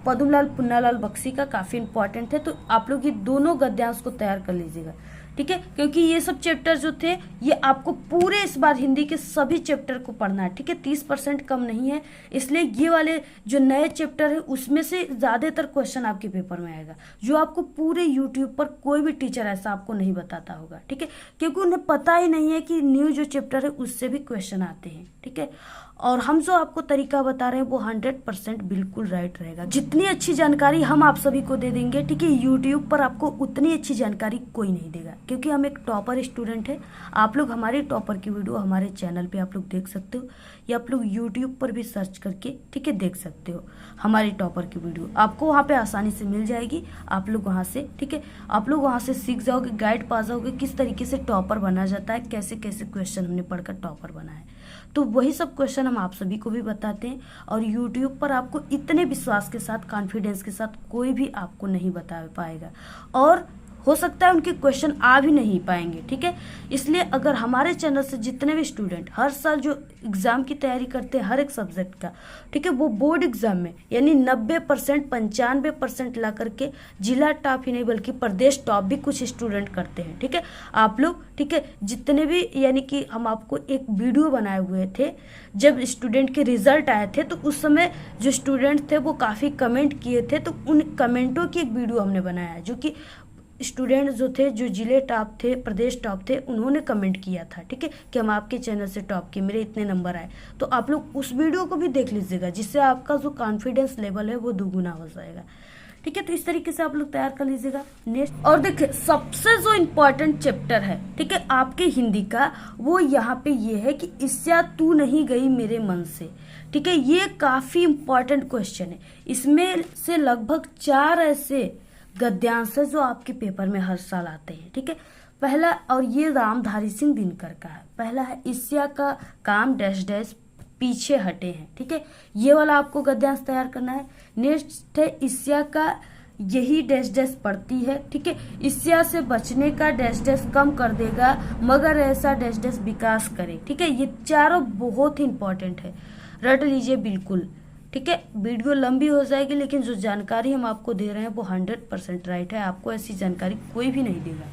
पद्मलाल पुन्नालाल बख्शी का काफी इंपॉर्टेंट है, तो आप लोग ये दोनों गद्यांश को तैयार कर लीजिएगा। ठीक है, क्योंकि ये सब चैप्टर जो थे ये आपको पूरे इस बार हिंदी के सभी चैप्टर को पढ़ना है। ठीक है, 30% कम नहीं है, इसलिए ये वाले जो नए चैप्टर है उसमें से ज्यादातर क्वेश्चन आपके पेपर में आएगा, जो आपको पूरे यूट्यूब पर कोई भी टीचर ऐसा आपको नहीं बताता होगा। ठीक है, क्योंकि उन्हें पता ही नहीं है कि न्यू जो चैप्टर है उससे भी क्वेश्चन आते हैं। ठीक है, और हम जो आपको तरीका बता रहे हैं वो 100% बिल्कुल राइट रहेगा। जितनी अच्छी जानकारी हम आप सभी को दे देंगे, ठीक है, यूट्यूब पर आपको उतनी अच्छी जानकारी कोई नहीं देगा, क्योंकि हम एक टॉपर स्टूडेंट है। आप लोग हमारे टॉपर की वीडियो हमारे चैनल पे आप लोग देख सकते हो, या आप लोग यूट्यूब पर भी सर्च करके ठीक है देख सकते हो हमारे टॉपर की वीडियो, आपको वहाँ पे आसानी से मिल जाएगी। आप लोग वहाँ से ठीक है, आप लोग वहाँ से सीख जाओगे, गाइड पा जाओगे किस तरीके से टॉपर बना जाता है, कैसे कैसे क्वेश्चन हमने पढ़कर टॉपर बना है। तो वही सब क्वेश्चन हम आप सभी को भी बताते हैं, और यूट्यूब पर आपको इतने विश्वास के साथ, कॉन्फिडेंस के साथ कोई भी आपको नहीं बता पाएगा, और हो सकता है उनके क्वेश्चन आ भी नहीं पाएंगे। ठीक है, इसलिए अगर हमारे चैनल से जितने भी स्टूडेंट हर साल जो एग्जाम की तैयारी करते हैं हर एक सब्जेक्ट का, ठीक है, वो बोर्ड एग्जाम में यानी 90% 95% ला करके जिला टॉप ही नहीं बल्कि प्रदेश टॉप भी कुछ स्टूडेंट करते हैं। ठीक है, आप लोग ठीक है जितने भी, यानी कि हम आपको एक वीडियो बनाए हुए थे जब स्टूडेंट के रिजल्ट आए थे, तो उस समय जो स्टूडेंट थे वो काफ़ी कमेंट किए थे, तो उन कमेंटों की एक वीडियो हमने बनाया है, जो कि स्टूडेंट जो थे, जो जिले टॉप थे, प्रदेश टॉप थे, उन्होंने कमेंट किया था। ठीक है, कि हम आपके चैनल से टॉप किए, मेरे इतने नंबर आए, तो आप लोग उस वीडियो को भी देख लीजिएगा, जिससे आपका जो कॉन्फिडेंस लेवल है वो दुगुना हो जाएगा। ठीक है, तो इस तरीके से आप लोग तैयार कर लीजिएगा। नेक्स्ट, और देखिए सबसे जो इम्पोर्टेंट चैप्टर है ठीक है आपके हिंदी का, वो यहाँ पे ये है कि ईर्ष्या तू नहीं गई मेरे मन से। ठीक है, ये काफी इम्पोर्टेंट क्वेश्चन है, इसमें से लगभग 4 ऐसे गद्यांश है जो आपके पेपर में हर साल आते हैं। ठीक है, पहला, और ये रामधारी सिंह दिनकर का है, पहला है ईर्ष्या का काम डैश डैश पीछे हटे हैं। ठीक है, ये वाला आपको गद्यांश तैयार करना है। नेक्स्ट है ईर्ष्या का यही डैश डैश पड़ती है। ठीक है, ईर्ष्या से बचने का डैश डैश कम कर देगा मगर ऐसा डैश डैश विकास करे। ठीक है, ये चारों बहुत ही इंपॉर्टेंट है, रट लीजिए बिल्कुल। ठीक है, वीडियो लंबी हो जाएगी, लेकिन जो जानकारी हम आपको दे रहे हैं वो 100% राइट है, आपको ऐसी जानकारी कोई भी नहीं देगा।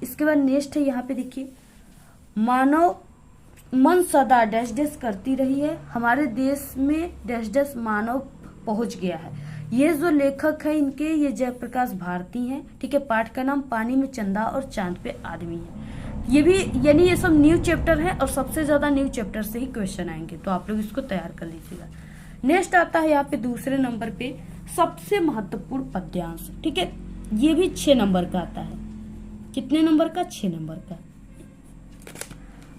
इसके बाद नेक्स्ट है यहाँ पे देखिए, मानव मन सदा डैश डैश करती रही है, हमारे देश में डैश डैश मानव पहुंच गया है। ये जो लेखक है इनके, ये जयप्रकाश भारती हैं। ठीक है, पाठ का नाम पानी में चंदा और चांद पे आदमी है। ये भी यानी ये सब न्यू चैप्टर है, और सबसे ज्यादा न्यू चैप्टर से ही क्वेश्चन आएंगे, तो आप लोग इसको तैयार कर लीजिएगा। नेक्स्ट आता है यहाँ पे दूसरे नंबर पे सबसे महत्वपूर्ण पद्यांश। ठीक है, ये भी 6 नंबर का आता है। कितने नंबर का? 6 नंबर का।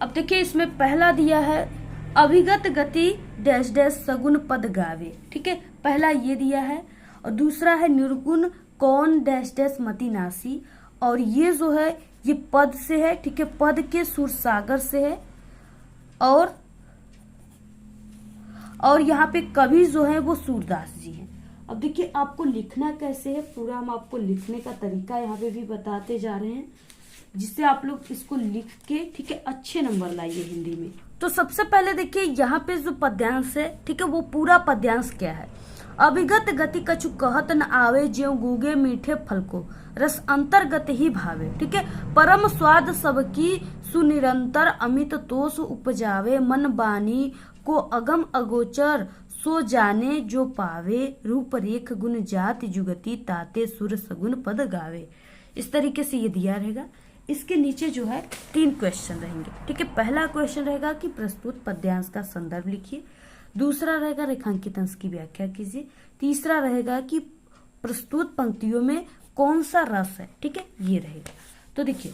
अब देखिए इसमें पहला दिया है अभिगत गति डैश डैश सगुन पद गावे। ठीक है, पहला ये दिया है, और दूसरा है निर्गुण कौन डैश डैश मति नासी, और ये जो है ये पद से है। ठीक है, पद के सुर सागर से है, और यहाँ पे कवि जो है वो सूरदास जी हैं। अब देखिए आपको लिखना कैसे है, पूरा हम आपको लिखने का तरीका यहाँ पे भी बताते जा रहे हैं। जिससे आप लोग इसको लिख के ठीक है अच्छे नंबर लाइए हिंदी में। तो सबसे पहले देखिए यहाँ पे जो पद्यांश है ठीक है वो पूरा पद्यांश क्या है। अभिगत गति कछु कहत न आवे, ज्यों गूगे मीठे फल को रस अंतर्गत ही भावे। ठीक है, परम स्वाद सबकी सुनिरंतर, अमित तोष उपजावे, मन बानी को अगम अगोचर, सो जाने जो पावे, रूप रेख गुण जाति जुगति, ताते सुर सगुन पद गावे। इस तरीके से ये दिया रहेगा। इसके नीचे जो है 3 क्वेश्चन रहेंगे। ठीक है, पहला क्वेश्चन रहेगा कि प्रस्तुत पद्यांश का संदर्भ लिखिए। दूसरा रहेगा रेखांकित अंश की व्याख्या कीजिए। तीसरा रहेगा कि प्रस्तुत पंक्तियों में कौन सा रस है। ठीक है, ये रहेगा। तो देखिए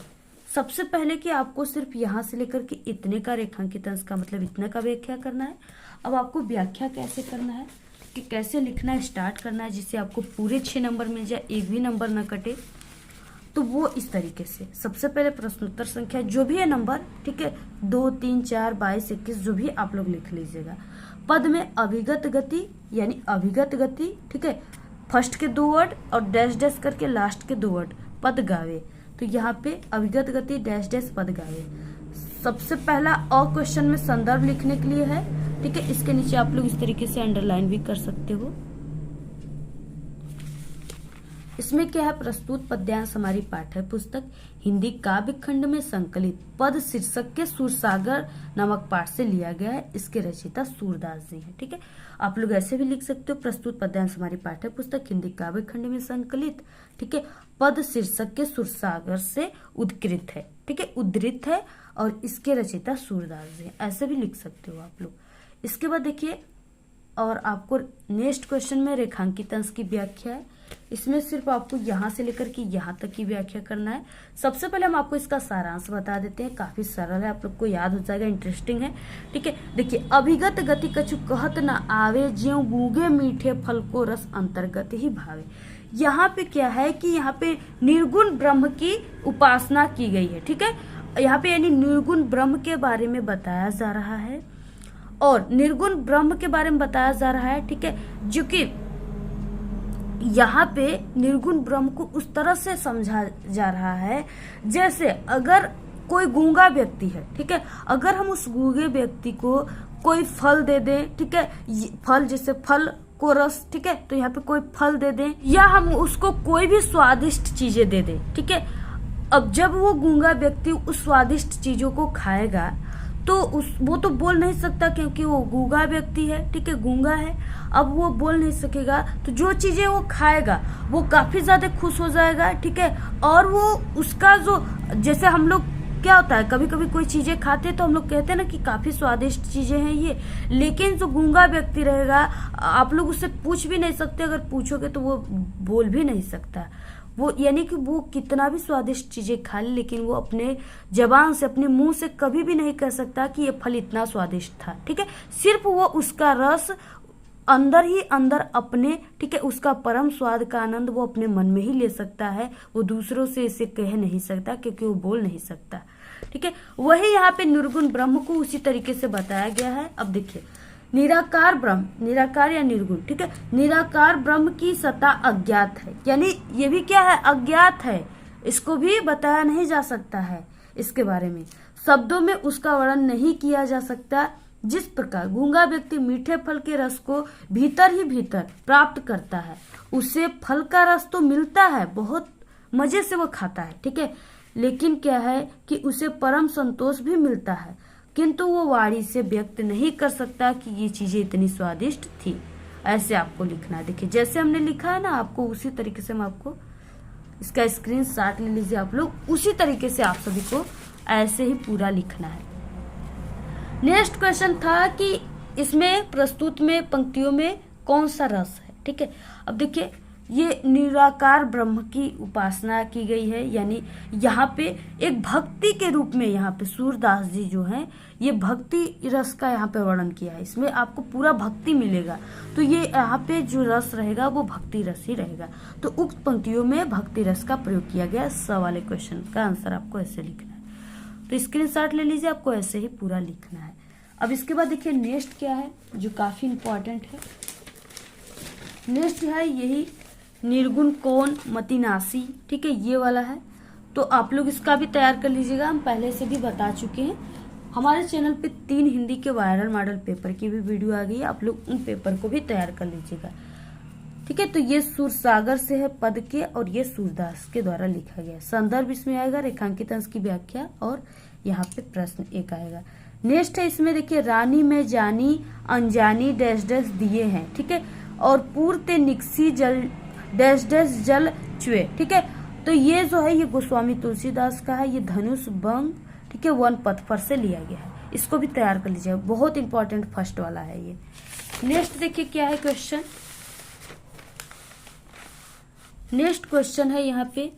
सबसे पहले कि आपको सिर्फ यहाँ से लेकर के इतने का रेखांकित अंश का मतलब इतने का व्याख्या करना है। अब आपको व्याख्या कैसे करना है कि कैसे लिखना स्टार्ट करना है जिससे आपको पूरे 6 नंबर मिल जाए, एक भी नंबर न कटे। तो वो इस तरीके से सबसे पहले प्रश्नोत्तर संख्या जो भी है नंबर, ठीक है, 2, 3, 4, 22, 21 जो भी आप लोग लिख लीजिएगा। पद में अभिगत गति यानी अभिगत गति, ठीक है, फर्स्ट के 2 वर्ड और डैश डैश करके लास्ट के 2 वर्ड, पद गावे। तो यहाँ पे अभिगत गति डैश डैश पद गावे। सबसे पहला और क्वेश्चन में संदर्भ लिखने के लिए है। ठीक है, इसके नीचे आप लोग इस तरीके से अंडरलाइन भी कर सकते हो। इसमें क्या है, प्रस्तुत पद्यांश हमारी पाठ्य पुस्तक हिंदी काव्य खंड में संकलित पद शीर्षक के सूरसागर नामक पाठ से लिया गया है। इसके रचयिता सूरदास जी हैं। ठीक है, आप लोग ऐसे भी लिख सकते हो, प्रस्तुत पद्यांश हमारी पाठ्य पुस्तक हिंदी काव्य खंड में संकलित, ठीक है, पद शीर्षक के सूरसागर से उद्धृत है। ठीक है, उद्धृत है और इसके रचयिता सूरदास जी, ऐसे भी लिख सकते हो आप लोग। इसके बाद देखिए, और आपको नेक्स्ट क्वेश्चन में रेखांकित अंश की व्याख्या है। इसमें सिर्फ आपको यहाँ से लेकर के यहाँ तक की व्याख्या करना है। सबसे पहले हम आपको इसका सारांश बता देते हैं, काफी सरल है, आप लोग को याद हो जाएगा, इंटरेस्टिंग है। ठीक है, देखिए, अभिगत गति कछु कहत न आवे, ज्यों गूगे मीठे फल को रस अंतर्गत ही भावे। यहाँ पे क्या है कि यहाँ पे निर्गुण ब्रह्म की उपासना की गई है। ठीक है, यहाँ पे यानी निर्गुण ब्रह्म के बारे में बताया जा रहा है और निर्गुण ब्रह्म के बारे में बताया जा रहा है। ठीक है, जो कि यहाँ पे निर्गुण ब्रह्म को उस तरह से समझा जा रहा है जैसे अगर कोई गूंगा व्यक्ति है, ठीक है, अगर हम उस गूंगे व्यक्ति को कोई फल दे दें, ठीक है, फल जैसे फल को रस, ठीक है, तो यहाँ पे कोई फल दे दें या हम उसको कोई भी स्वादिष्ट चीजें दे दें। ठीक है, अब जब वो गूंगा व्यक्ति उस स्वादिष्ट चीजों को खाएगा तो वो तो बोल नहीं सकता क्योंकि वो गूंगा व्यक्ति है। ठीक है, गूंगा है, अब वो बोल नहीं सकेगा, तो जो चीजें वो खाएगा वो काफी ज्यादा खुश हो जाएगा। ठीक है, और वो उसका जो जैसे हम लोग क्या होता है, कभी कभी कोई चीजें खाते हैं तो हम लोग कहते हैं ना कि काफी स्वादिष्ट चीजें हैं ये, लेकिन जो गूंगा व्यक्ति रहेगा आप लोग उससे पूछ भी नहीं सकते, अगर पूछोगे तो वो बोल भी नहीं सकता। वो यानी कि वो कितना भी स्वादिष्ट चीजें खा ले लेकिन वो अपने जबान से अपने मुंह से कभी भी नहीं कह सकता कि ये फल इतना स्वादिष्ट था। ठीक है, सिर्फ वो उसका रस अंदर ही अंदर अपने, ठीक है, उसका परम स्वाद का आनंद वो अपने मन में ही ले सकता है, वो दूसरों से इसे कह नहीं सकता क्योंकि वो बोल नहीं सकता। ठीक है, वही यहाँ पे निर्गुण ब्रह्म को उसी तरीके से बताया गया है। अब देखिए, निराकार ब्रह्म, निराकार या निर्गुण, ठीक है, निराकार ब्रह्म की सत्ता अज्ञात है, यानी ये भी क्या है, अज्ञात है, इसको भी बताया नहीं जा सकता है, इसके बारे में शब्दों में उसका वर्णन नहीं किया जा सकता। जिस प्रकार गूंगा व्यक्ति मीठे फल के रस को भीतर ही भीतर प्राप्त करता है, उसे फल का रस तो मिलता है, बहुत मजे से वो खाता है। ठीक है, लेकिन क्या है कि उसे परम संतोष भी मिलता है, किंतु वो वाणी से व्यक्त नहीं कर सकता कि ये चीजें इतनी स्वादिष्ट थी। ऐसे आपको लिखना है। देखिए जैसे हमने लिखा है ना, आपको उसी तरीके से हम आपको इसका स्क्रीनशॉट ले लीजिए आप लोग, उसी तरीके से आप सभी को ऐसे ही पूरा लिखना है। नेक्स्ट क्वेश्चन था कि इसमें प्रस्तुत में पंक्तियों में कौन सा रस है। ठीक है, अब देखिए, ये निराकार ब्रह्म की उपासना की गई है, यानी यहाँ पे एक भक्ति के रूप में यहाँ पे सूरदास जी जो हैं ये भक्ति रस का यहाँ पे वर्णन किया है। इसमें आपको पूरा भक्ति मिलेगा, तो ये यहाँ पे जो रस रहेगा वो भक्ति रस ही रहेगा। तो उक्त पंक्तियों में भक्ति रस का प्रयोग किया गया। सवाल क्वेश्चन का आंसर आपको ऐसे लिखना है, तो स्क्रीनशॉट ले लीजिए, आपको ऐसे ही पूरा लिखना है। अब इसके बाद देखिए नेक्स्ट क्या है जो काफी इंपॉर्टेंट है। नेक्स्ट है यही निर्गुण कौन मतिनासी, ठीक है, ये वाला है। तो आप लोग इसका भी तैयार कर लीजिएगा। हम पहले से भी बता चुके हैं, हमारे चैनल पे 3 हिंदी के वायरल मॉडल पेपर की भी वीडियो आ गई है, आप लोग उन पेपर को भी तैयार कर लीजिएगा। ठीक है, तो ये सूरसागर से है पद के, और ये सूरदास के द्वारा लिखा गया। संदर्भ इसमें आएगा, रेखांकित अंश की व्याख्या, और यहाँ पे प्रश्न एक आएगा। नेक्स्ट है इसमें देखिए, रानी में जानी अनजानी डैश डैश दिए हैं। ठीक है, और पूर्ते निक्सी जल डैश डैश जल चुए। ठीक है, तो ये जो है ये गोस्वामी तुलसीदास का है, ये धनुष बंग, ठीक है, वन पथ से लिया गया है। इसको भी तैयार कर लीजिएगा, बहुत इंपॉर्टेंट फर्स्ट वाला है ये। नेक्स्ट देखिए क्या है क्वेश्चन। नेक्स्ट क्वेश्चन है यहाँ पे,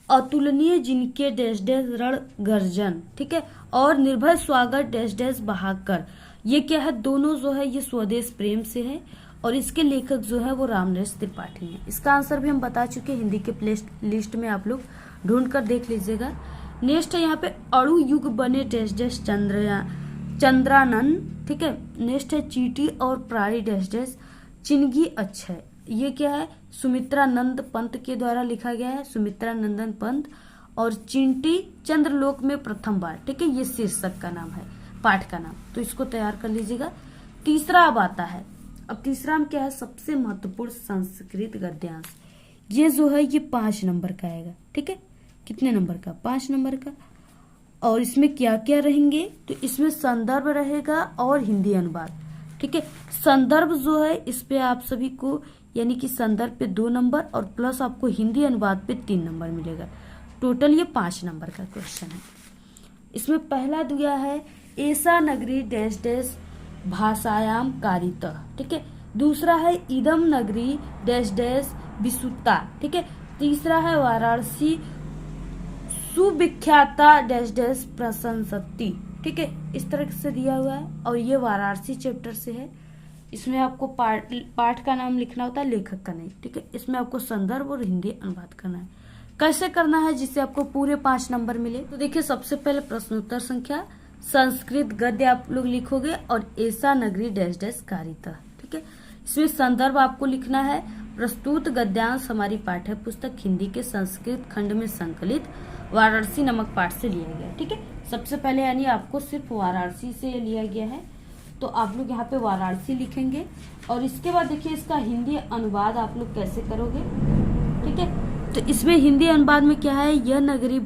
अतुलनीय जिनके डैश डैश रण गर्जन, ठीक है, और निर्भय स्वागत डैश डैश बहाकर। ये क्या है, दोनों जो है ये स्वदेश प्रेम से है, और इसके लेखक जो है वो रामनरेश त्रिपाठी हैं। इसका आंसर भी हम बता चुके हैं, हिंदी के प्ले लिस्ट में आप लोग ढूंढ कर देख लीजिएगा। नेक्स्ट है यहाँ पे, अणु युग बने डैश डैश चंद्रानंद। ठीक है, नेक्स्ट है, चीटी और प्राणी डैश डैश चिन्हगी अक्षय। ये क्या है, सुमित्रानंद पंत के द्वारा लिखा गया है, सुमित्रानंदन पंत, और चिंटी चंद्रलोक में प्रथम बार। ठीक है, ये शीर्षक का नाम है, पाठ का नाम, तो इसको तैयार कर लीजिएगा। तीसरा अब आता है, अब तीसरा में क्या है, सबसे महत्वपूर्ण संस्कृत गद्यांश। ये जो है ये 5 नंबर का आएगा। ठीक है, कितने नंबर का, 5 नंबर का। और इसमें क्या क्या रहेंगे, तो इसमें संदर्भ रहेगा और हिंदी अनुवाद। ठीक है, संदर्भ जो है इस पे आप सभी को, यानी कि संदर्भ पे 2 नंबर और प्लस आपको हिंदी अनुवाद पे 3 नंबर मिलेगा। टोटल ये 5 नंबर का क्वेश्चन है। इसमें पहला दिया है, ऐसा नगरी डैश डैश भाषायाम कारितः। ठीक है, दूसरा है, इदम नगरी डैश डैश विसुता। ठीक है, तीसरा है, वाराणसी सुविख्याता डैश डैश प्रशंसती। ठीक है, इस तरह से दिया हुआ है, और ये वाराणसी चैप्टर से है। इसमें आपको पाठ का नाम लिखना होता है, लेखक का नहीं। ठीक है, इसमें आपको संदर्भ और हिंदी अनुवाद करना है। कैसे करना है जिससे आपको पूरे 5 नंबर मिले, तो देखिए सबसे पहले प्रश्नोत्तर संख्या, संस्कृत गद्य आप लोग लिखोगे, और ऐसा नगरी डैश डैश कारितः। ठीक है, इसमें संदर्भ आपको लिखना है, प्रस्तुत गद्यांश हमारी पाठ्य पुस्तक हिंदी के संस्कृत खंड में संकलित वाराणसी नामक पाठ से लिया गया है। ठीक है, सबसे पहले यानी आपको सिर्फ वाराणसी से लिया गया है, तो आप लोग यहाँ पे वाराणसी लिखेंगे। और इसके बाद देखिए इसका हिंदी अनुवाद आप लोग कैसे करोगे। ठीक है, तो इसमें हिंदी अनुवाद में क्या है, यह नगरी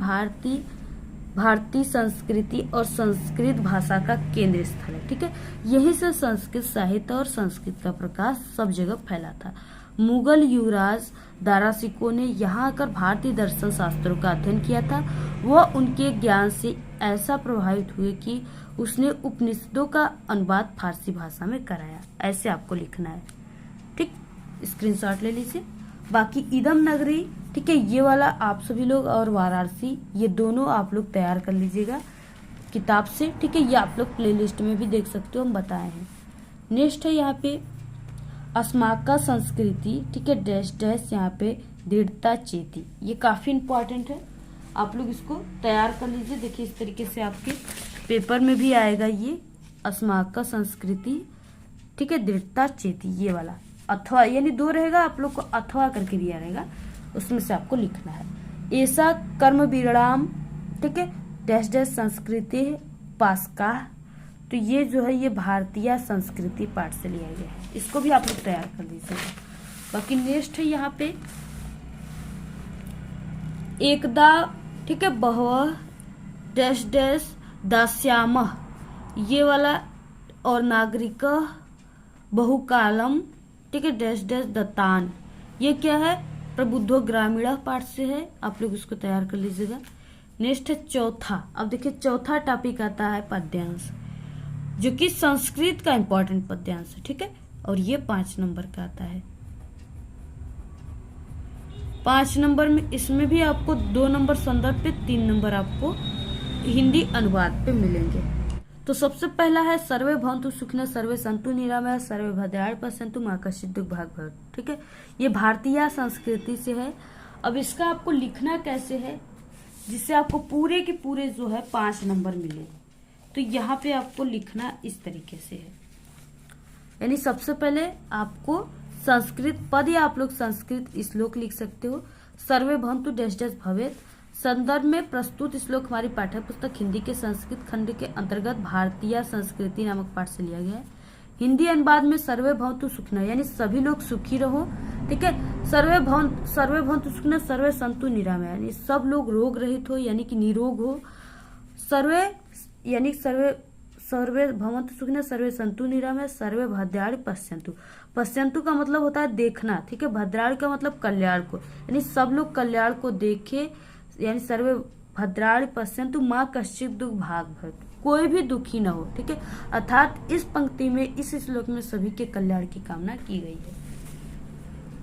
भारतीय संस्कृति और संस्कृत भाषा का केंद्र स्थल है। ठीक है, यहीं से संस्कृत साहित्य और संस्कृत का प्रकाश सब जगह फैला था। मुगल युवराज दारा सिकोह ने यहाँ आकर भारतीय दर्शन शास्त्रों का अध्ययन किया था। वह उनके ज्ञान से ऐसा प्रभावित हुए कि उसने उपनिषदों का अनुवाद फारसी भाषा में कराया। ऐसे आपको लिखना है। ठीक, स्क्रीनशॉट ले लीजिए। बाकी इदम नगरी, ठीक है, ये वाला आप सभी लोग, और वाराणसी, ये दोनों आप लोग तैयार कर लीजिएगा किताब से। ठीक है, ये आप लोग प्लेलिस्ट में भी देख सकते हो, हम बताए हैं। नेक्स्ट है यहाँ पे, अस्माका संस्कृति, ठीक है, डैश डैश, यहाँ पे दृढ़ता चेती। ये काफी इंपॉर्टेंट है, आप लोग इसको तैयार कर लीजिए। देखिए इस तरीके से आपके पेपर में भी आएगा ये, अस्माका संस्कृति, ठीक है, दृढ़ता चेती, ये वाला। अथवा यानी 2 रहेगा, आप लोग को अथवा करके दिया रहेगा, उसमें से आपको लिखना है। ऐसा कर्म विराम, ठीक है, डैश डैश संस्कृति पास्का। तो ये जो है ये भारतीय संस्कृति पाठ से लिया गया है, इसको भी आप लोग तैयार कर लीजिएगा। बाकी नेक्स्ट है यहाँ पे, एकदा, ठीक है, बहव डैश डैश दास्यामः, ये वाला, और नागरिक बहुकालम, ठीक है, डैश डैश दत्तान। ये क्या है, प्रबुद्धो ग्रामीण पाठ से है, आप लोग इसको तैयार कर लीजिएगा। नेक्स्ट है चौथा, अब देखिए चौथा टॉपिक आता है पद्यांश, जो कि संस्कृत का इंपॉर्टेंट पद्यांश है। ठीक है, और ये 5 नंबर का आता है। 5 नंबर में इसमें भी आपको 2 नंबर संदर्भ पे, 3 नंबर आपको हिंदी अनुवाद पे मिलेंगे। तो सबसे पहला है, सर्वे भवन्तु सुखिनः सर्वे सन्तु निरामया सर्वे भद्राणि पश्यन्तु मा कश्चित् दुःख भाग् भवेत्। ठीक है, ये भारतीय संस्कृति से है। अब इसका आपको लिखना कैसे है जिससे आपको पूरे के पूरे जो है 5 नंबर मिले, तो यहाँ पे आपको लिखना इस तरीके से है। यानी सबसे पहले आपको संस्कृत पद, या आप लोग संस्कृत श्लोक लिख सकते हो, सर्वे भवन्तु डैश डैश भवेत् संदर्भ में प्रस्तुत श्लोक हमारी पाठ्य पुस्तक हिंदी के संस्कृत खंड के अंतर्गत भारतीय संस्कृति नामक पाठ से लिया गया है। हिंदी अनुवाद में सर्वे भवन्तु सुखिनः यानी सभी लोग सुखी रहो, ठीक है। सर्वे भवन्तु सुखिनः सर्वे सन्तु निरामयाः यानी सब लोग रोग रहित हो यानी कि निरोग हो। सर्वे यानी सर्वे भवन्तु सुखिनः सर्वे सन्तु निरामयाः सर्वे भद्राणि पश्यन्तु। पश्यन्तु का मतलब होता है देखना, ठीक है। भद्राणि का मतलब कल्याण को, यानी सब लोग कल्याण को देखे, यानी सर्वे भद्राणि पश्यन्तु माँ कश्चित् दुःख भाग् भवेत् कोई भी दुखी न हो, ठीक है। अर्थात इस पंक्ति में, इस श्लोक में सभी के कल्याण की कामना की गई है।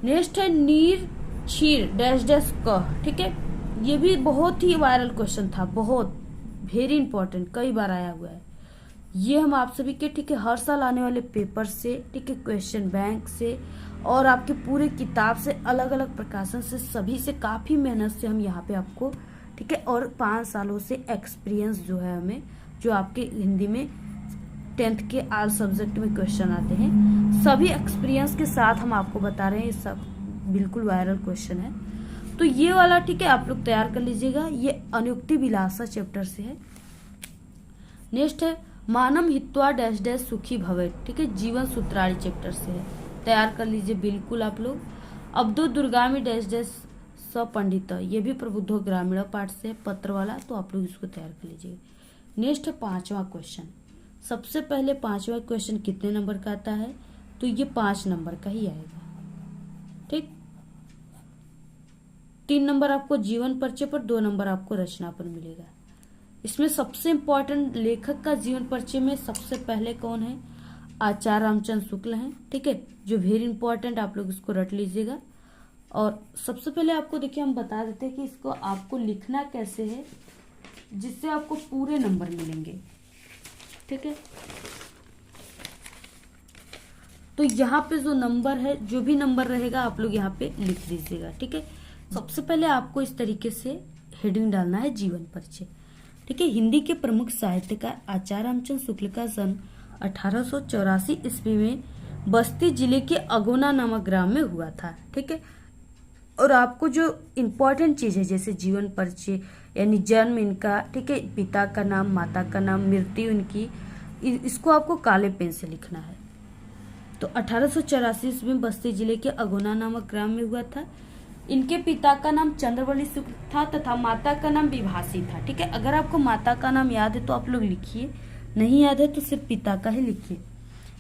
नेक्स्ट है नीर क्षीर डैश डैश कह, ठीक है। ये भी बहुत ही वायरल क्वेश्चन था, बहुत वेरी इंपॉर्टेंट, कई बार आया हुआ है। ये हम आप सभी के, ठीक है, हर साल आने वाले पेपर से, ठीक है, क्वेश्चन बैंक से और आपके पूरे किताब से, अलग अलग प्रकाशन से, सभी से काफी मेहनत से हम यहाँ पे आपको, ठीक है, और 5 सालों से एक्सपीरियंस जो है हमें, जो आपके हिंदी में 10th के ऑल सब्जेक्ट में क्वेश्चन आते हैं, सभी एक्सपीरियंस के साथ हम आपको बता रहे हैं। ये सब बिल्कुल वायरल क्वेश्चन है, तो ये वाला, ठीक है, आप लोग तैयार कर लीजिएगा। ये अनुक्ति विलासा चैप्टर से है। नेक्स्ट है मानम हित्वा डैश डैश सुखी भवेत्, ठीक है, जीवन सूत्राणी चैप्टर से है, तैयार कर लीजिए बिल्कुल आप लोग। अब्दो दुर्गामी डैश डैश सपंडित, ये भी प्रबुद्धो ग्रामीण पाठ से पत्र वाला, तो आप लोग इसको तैयार कर लीजिए। नेक्स्ट है 5वां क्वेश्चन। सबसे पहले 5वां क्वेश्चन कितने नंबर का आता है, तो ये 5 नंबर का ही आएगा, ठीक। 3 नंबर आपको जीवन परिचय पर, 2 नंबर आपको रचना पर मिलेगा। इसमें सबसे इम्पोर्टेंट लेखक का जीवन परिचय में सबसे पहले कौन है, आचार्य रामचंद्र शुक्ल हैं, ठीक है, जो वेरी इंपॉर्टेंट, आप लोग इसको रट लीजिएगा। और सबसे पहले आपको देखिए हम बता देते हैं कि इसको आपको लिखना कैसे है जिससे आपको पूरे नंबर मिलेंगे, ठीक है। तो यहाँ पे जो नंबर है, जो भी नंबर रहेगा आप लोग यहाँ पे लिख दीजिएगा, ठीक है। सबसे पहले आपको इस तरीके से हेडिंग डालना है जीवन परिचय, ठीक है। हिंदी के प्रमुख साहित्यकार आचार्य रामचंद्र शुक्ल का जन्म 1884 ईस्वी में बस्ती जिले के अगोना नामक ग्राम में हुआ था, ठीक है। और आपको जो इम्पोर्टेंट चीज है, जैसे जीवन परिचय यानी जन्म इनका, ठीक है, पिता का नाम, माता का नाम, मृत्यु इनकी, इसको आपको काले पेन से लिखना है। तो 1884 ईस्वी में बस्ती जिले के अगोना नामक ग्राम में हुआ था। इनके पिता का नाम चंद्रवली शुक्ल था तथा माता का नाम विभासी था, ठीक है। अगर आपको माता का नाम याद है तो आप लोग लिखिए, नहीं याद है तो सिर्फ पिता का ही लिखिए।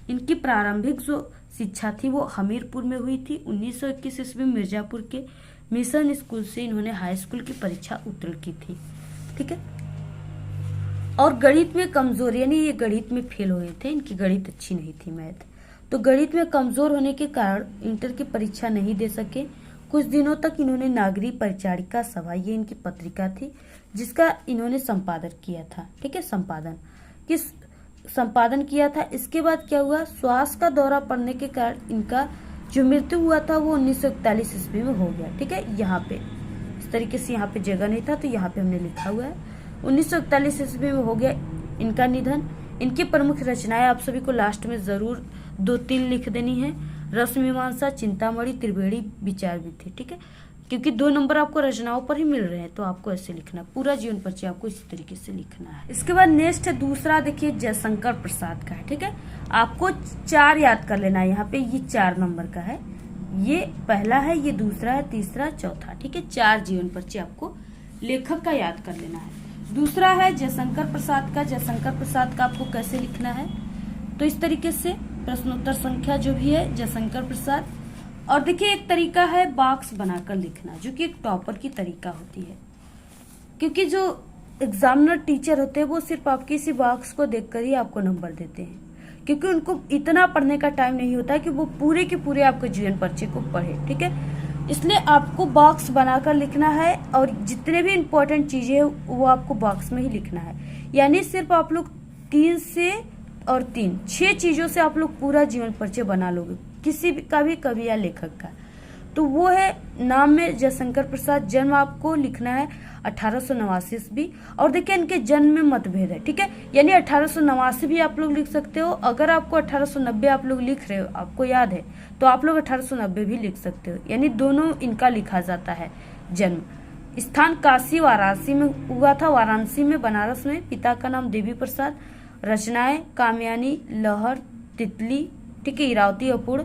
इनकी प्रारंभिक जो शिक्षा थी वो हमीरपुर में हुई थी। 1921 ईस्वी में मिर्जापुर के मिशन स्कूल से इन्होंने हाई स्कूल की परीक्षा उत्तीर्ण की थी, ठीक है। और गणित में कमजोर, यानी ये गणित में फेल हुए थे, इनकी गणित अच्छी नहीं थी, मैथ, तो गणित में कमजोर होने के कारण इंटर की परीक्षा नहीं दे सके। कुछ दिनों तक इन्होंने नागरिक परिचारिका सभा, ये इनकी पत्रिका थी, जिसका इन्होंने संपादन किया था, ठीक है, संपादन किया था। इसके बाद क्या हुआ, श्वास का दौरा पड़ने के कारण इनका जो मृत्यु हुआ था वो 1941 ईस्वी में हो गया, ठीक है। यहाँ पे इस तरीके से यहाँ पे जगह नहीं था तो यहाँ पे हमने लिखा हुआ है 1941 ईस्वी में हो गया इनका निधन। इनकी प्रमुख रचनाएं आप सभी को लास्ट में जरूर 2-3 लिख देनी है। रसमीमांसा, चिंतामणि, त्रिवेणी, विचार भी थी, ठीक है, क्योंकि 2 नंबर आपको रचनाओं पर ही मिल रहे हैं, तो आपको ऐसे लिखना, पूरा जीवन परिचय आपको इसी तरीके से लिखना है। इसके बाद नेक्स्ट है दूसरा, देखिए जयशंकर प्रसाद का है, ठीक है। आपको 4 याद कर लेना है, यहाँ पे ये 4 नंबर का है, ये पहला है, ये दूसरा है, तीसरा, चौथा, ठीक है। 4 जीवन परिचय आपको लेखक का याद कर लेना है। दूसरा है जयशंकर प्रसाद का। जयशंकर प्रसाद का आपको कैसे लिखना है, तो इस तरीके से प्रश्नोत्तर संख्या जो भी है जयशंकर प्रसाद। और देखिए एक तरीका है बॉक्स बनाकर लिखना, जो कि एक टॉपर की तरीका होती है, क्योंकि जो एग्जामिनर टीचर होते हैं वो सिर्फ आपके इसी बॉक्स को देखकर ही आपको नंबर देते हैं, क्योंकि उनको इतना पढ़ने का टाइम नहीं होता है कि वो पूरे के पूरे आपके जीवन परिचय को पढ़े, ठीक है। इसलिए आपको बॉक्स बनाकर लिखना है और जितने भी इम्पोर्टेंट चीजें हैं वो आपको बॉक्स में ही लिखना है। यानी सिर्फ आप लोग 3 से और 6 चीजों से आप लोग पूरा जीवन परिचय बना लोगे, किसी भी का भी कवि या लेखक का। तो वो है नाम में जयशंकर प्रसाद। जन्म आपको लिखना है 1889 ईस्वी। और देखिए इनके जन्म में मतभेद है, ठीक है, यानी 1889 भी आप लोग लिख सकते हो। अगर आपको 1890 आप लोग लिख रहे हो, आपको याद है, तो आप लोग 1890 भी लिख सकते हो, यानी दोनों इनका लिखा जाता है जन्म। स्थान काशी वाराणसी में हुआ था, वाराणसी में, बनारस में। पिता का नाम देवी प्रसाद। रचनाएं कामयानी, लहर, तितली, ठीक है, इरावती, अपूर्ण।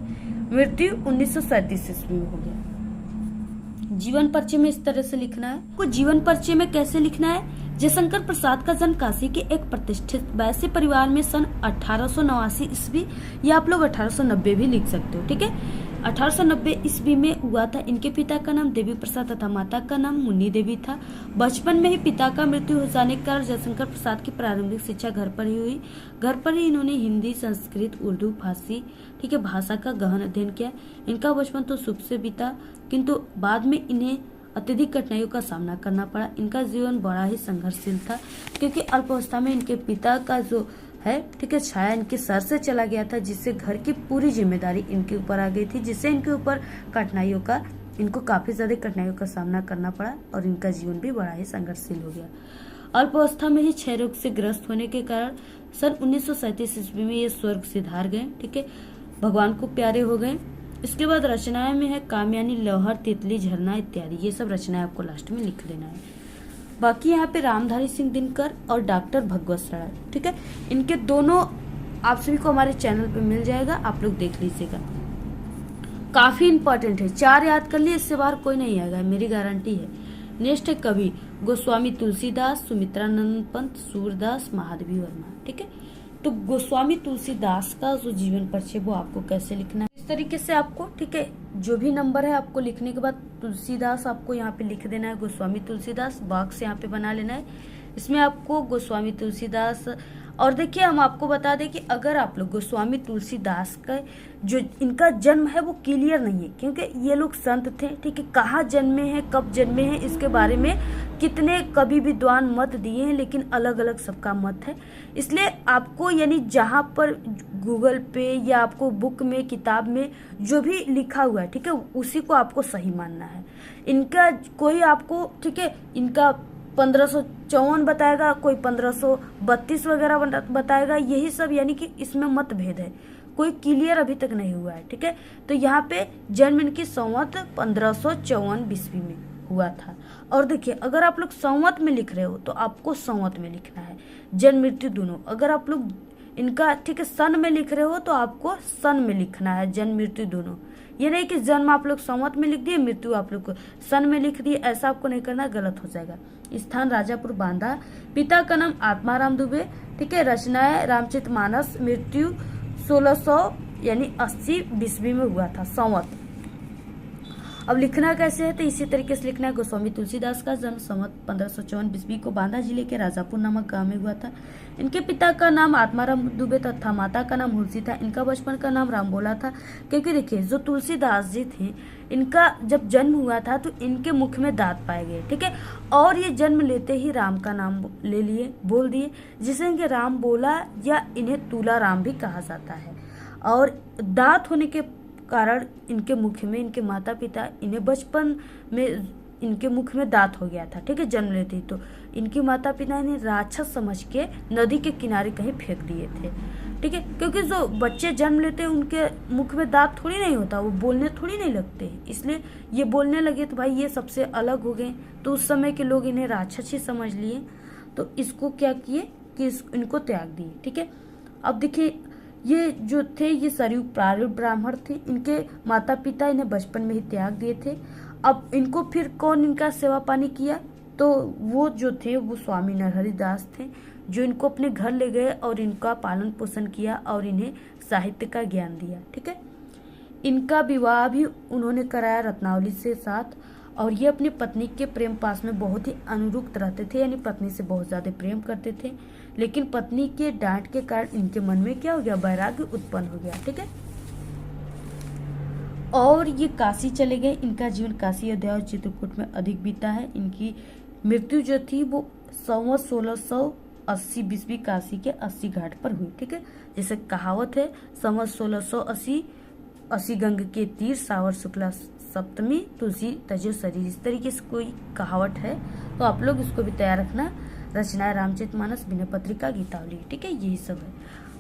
मृत्यु 1937 ईस्वी में हो गया। जीवन परिचय में इस तरह से लिखना है। को जीवन परिचय में कैसे लिखना है? जयशंकर प्रसाद का जन्म काशी के एक प्रतिष्ठित वैश्य परिवार में सन 1889 ईस्वी, या आप लोग 1890 भी लिख सकते हो, ठीक है। 1890 ईस्वी में हुआ था। इनके पिता का नाम देवी प्रसाद तथा माता का नाम मुन्नी देवी था। बचपन में ही पिता का मृत्यु हो जाने के कारण जयशंकर प्रसाद की प्रारंभिक शिक्षा घर पर ही हुई। घर पर ही इन्होंने हिंदी, संस्कृत, उर्दू, फारसी, ठीक है, भाषा का गहन अध्ययन किया। इनका बचपन तो सुख से बीता, किंतु बाद में इन्हें अत्यधिक कठिनाइयों का सामना करना पड़ा। इनका जीवन बड़ा ही संघर्षशील था, क्योंकि अल्पावस्था में इनके पिता का जो है, ठीक है, छाया इनके सर से चला गया था, जिससे घर की पूरी जिम्मेदारी इनके ऊपर आ गई थी, जिससे इनके ऊपर इनको काफी ज्यादा कठिनाइयों का सामना करना पड़ा और इनका जीवन भी बड़ा ही संघर्षशील हो गया। अल्पावस्था में ही क्षय रोग से ग्रस्त होने के कारण सन 1937 ईस्वी में ये स्वर्ग सिधार गए, ठीक है, भगवान को प्यारे हो गए। इसके बाद रचनाएं में है कामयानी, लहर, तितली, झरना इत्यादि। ये सब रचनाएं आपको लास्ट में लिख देना है। बाकी यहाँ पे रामधारी सिंह दिनकर और डॉक्टर भगवत सराय, ठीक है, इनके दोनों आप सभी को हमारे चैनल पे मिल जाएगा, आप लोग देख लीजिएगा। काफी इंपॉर्टेंट है, 4 याद कर लिए, इससे बाहर कोई नहीं आएगा, मेरी गारंटी है। नेक्स्ट है कवि गोस्वामी तुलसीदास, सुमित्रानंद पंत, सूरदास, महादेवी वर्मा, ठीक है। तो गोस्वामी तुलसीदास का जो जीवन परिचय वो आपको कैसे लिखना है, इस तरीके से आपको, ठीक है, जो भी नंबर है आपको लिखने के बाद तुलसीदास आपको यहाँ पे लिख देना है, गोस्वामी तुलसीदास बॉक्स यहाँ पे बना लेना है। इसमें आपको गोस्वामी तुलसीदास, और देखिए हम आपको बता दें कि अगर आप लोग गोस्वामी तुलसीदास का जो इनका जन्म है वो क्लियर नहीं है, क्योंकि ये लोग संत थे, ठीक है, कहाँ जन्मे हैं, कब जन्मे हैं, इसके बारे में कितने कवि विद्वान मत दिए हैं, लेकिन अलग अलग सबका मत है। इसलिए आपको यानी जहाँ पर गूगल पे या आपको बुक में, किताब में जो भी लिखा हुआ है, ठीक है, उसी को आपको सही मानना है। इनका कोई आपको, ठीक है, इनका 1554 बताएगा, कोई 1532 वगैरह बताएगा, यही सब, यानी कि इसमें मतभेद है, कोई क्लियर अभी तक नहीं हुआ है, ठीक है। तो यहाँ पे जन्म इनकी संवत 1554 ईस्वी में हुआ था। और देखिए अगर आप लोग संवत में लिख रहे हो तो आपको संवत में लिखना है, जन्म मृत्यु दोनों। अगर आप लोग इनका, ठीक है, सन में लिख रहे हो तो आपको सन में लिखना है, जन्म मृत्यु दोनों। ये नहीं कि जन्म आप लोग संवत में लिख दिए, मृत्यु आप लोग को सन में लिख दिए, ऐसा आपको नहीं करना, गलत हो जाएगा। स्थान राजापुर बांदा। पिता का नाम आत्माराम दुबे, ठीक है। रचनाएं रामचरितमानस। मृत्यु 1600 यानी 80 ईस्वी में हुआ था, संवत। अब लिखना कैसे है, तो इसी तरीके से लिखना है। गोस्वामी तुलसीदास का जन्म संवत 1554 ईस्वी को बांदा जिले के राजापुर नामक गांव में हुआ था। इनके पिता का नाम आत्माराम दुबे तथा माता का नाम हुलसी था। इनका बचपन का नाम रामबोला था, क्योंकि देखिए जो तुलसीदास जी थे, इनका जब जन्म हुआ था तो इनके मुख में दांत पाए गए, ठीक है, और ये जन्म लेते ही राम का नाम ले लिए, बोल दिए, जिसे इनके राम बोला या इन्हें तुला राम भी कहा जाता है। और दांत होने के कारण इनके मुख में, इनके माता पिता, इन्हें बचपन में इनके मुख में दांत हो गया था, ठीक है, जन्म लेते ही। तो इनके माता पिता इन्हें राक्षस समझ के नदी के किनारे कहीं फेंक दिए थे, ठीक है, क्योंकि जो बच्चे जन्म लेते हैं उनके मुख में दांत थोड़ी नहीं होता, वो बोलने थोड़ी नहीं लगते, इसलिए ये बोलने लगे तो भाई ये सबसे अलग हो गए। तो उस समय के लोग इन्हें राक्षस ही समझ लिए, तो इसको क्या किए कि इनको त्याग दिए, ठीक है। अब देखिए ये जो थे ये सरयू प्रारूप ब्राह्मण थे, इनके माता पिता इन्हें बचपन में ही त्याग दिए थे। अब इनको फिर कौन इनका सेवा पानी किया, तो वो जो थे वो स्वामी नरहरि दास थे, जो इनको अपने घर ले गए और इनका पालन पोषण किया और इन्हें साहित्य का ज्ञान दिया, ठीक है। इनका विवाह भी उन्होंने कराया रत्नावली से साथ, और ये अपनी पत्नी के प्रेम पास में बहुत ही अनुरुक्त रहते थे, यानी पत्नी से बहुत ज्यादा प्रेम करते थे। लेकिन पत्नी के डांट के कारण इनके मन में क्या हो गया, वैराग्य उत्पन्न हो गया, ठीक है। और ये काशी चले गए। इनका जीवन काशी, अयोध्या और चित्रकूट में अधिक बीता है। इनकी मृत्यु जो थी वो संवत 1680 ईस्वी काशी के 80 घाट पर हुई, ठीक है। जैसे कहावत है, संवत 1680 गंग के तीर, सावर शुक्ला सप्तमी, तुलसी तजो शरीर, इस तरीके से कोई कहावत है, तो आप लोग इसको भी तैयार रखना। रचनाएं रामचरितमानस, विनय पत्रिका, गीतावली, ठीक है, यही सब है।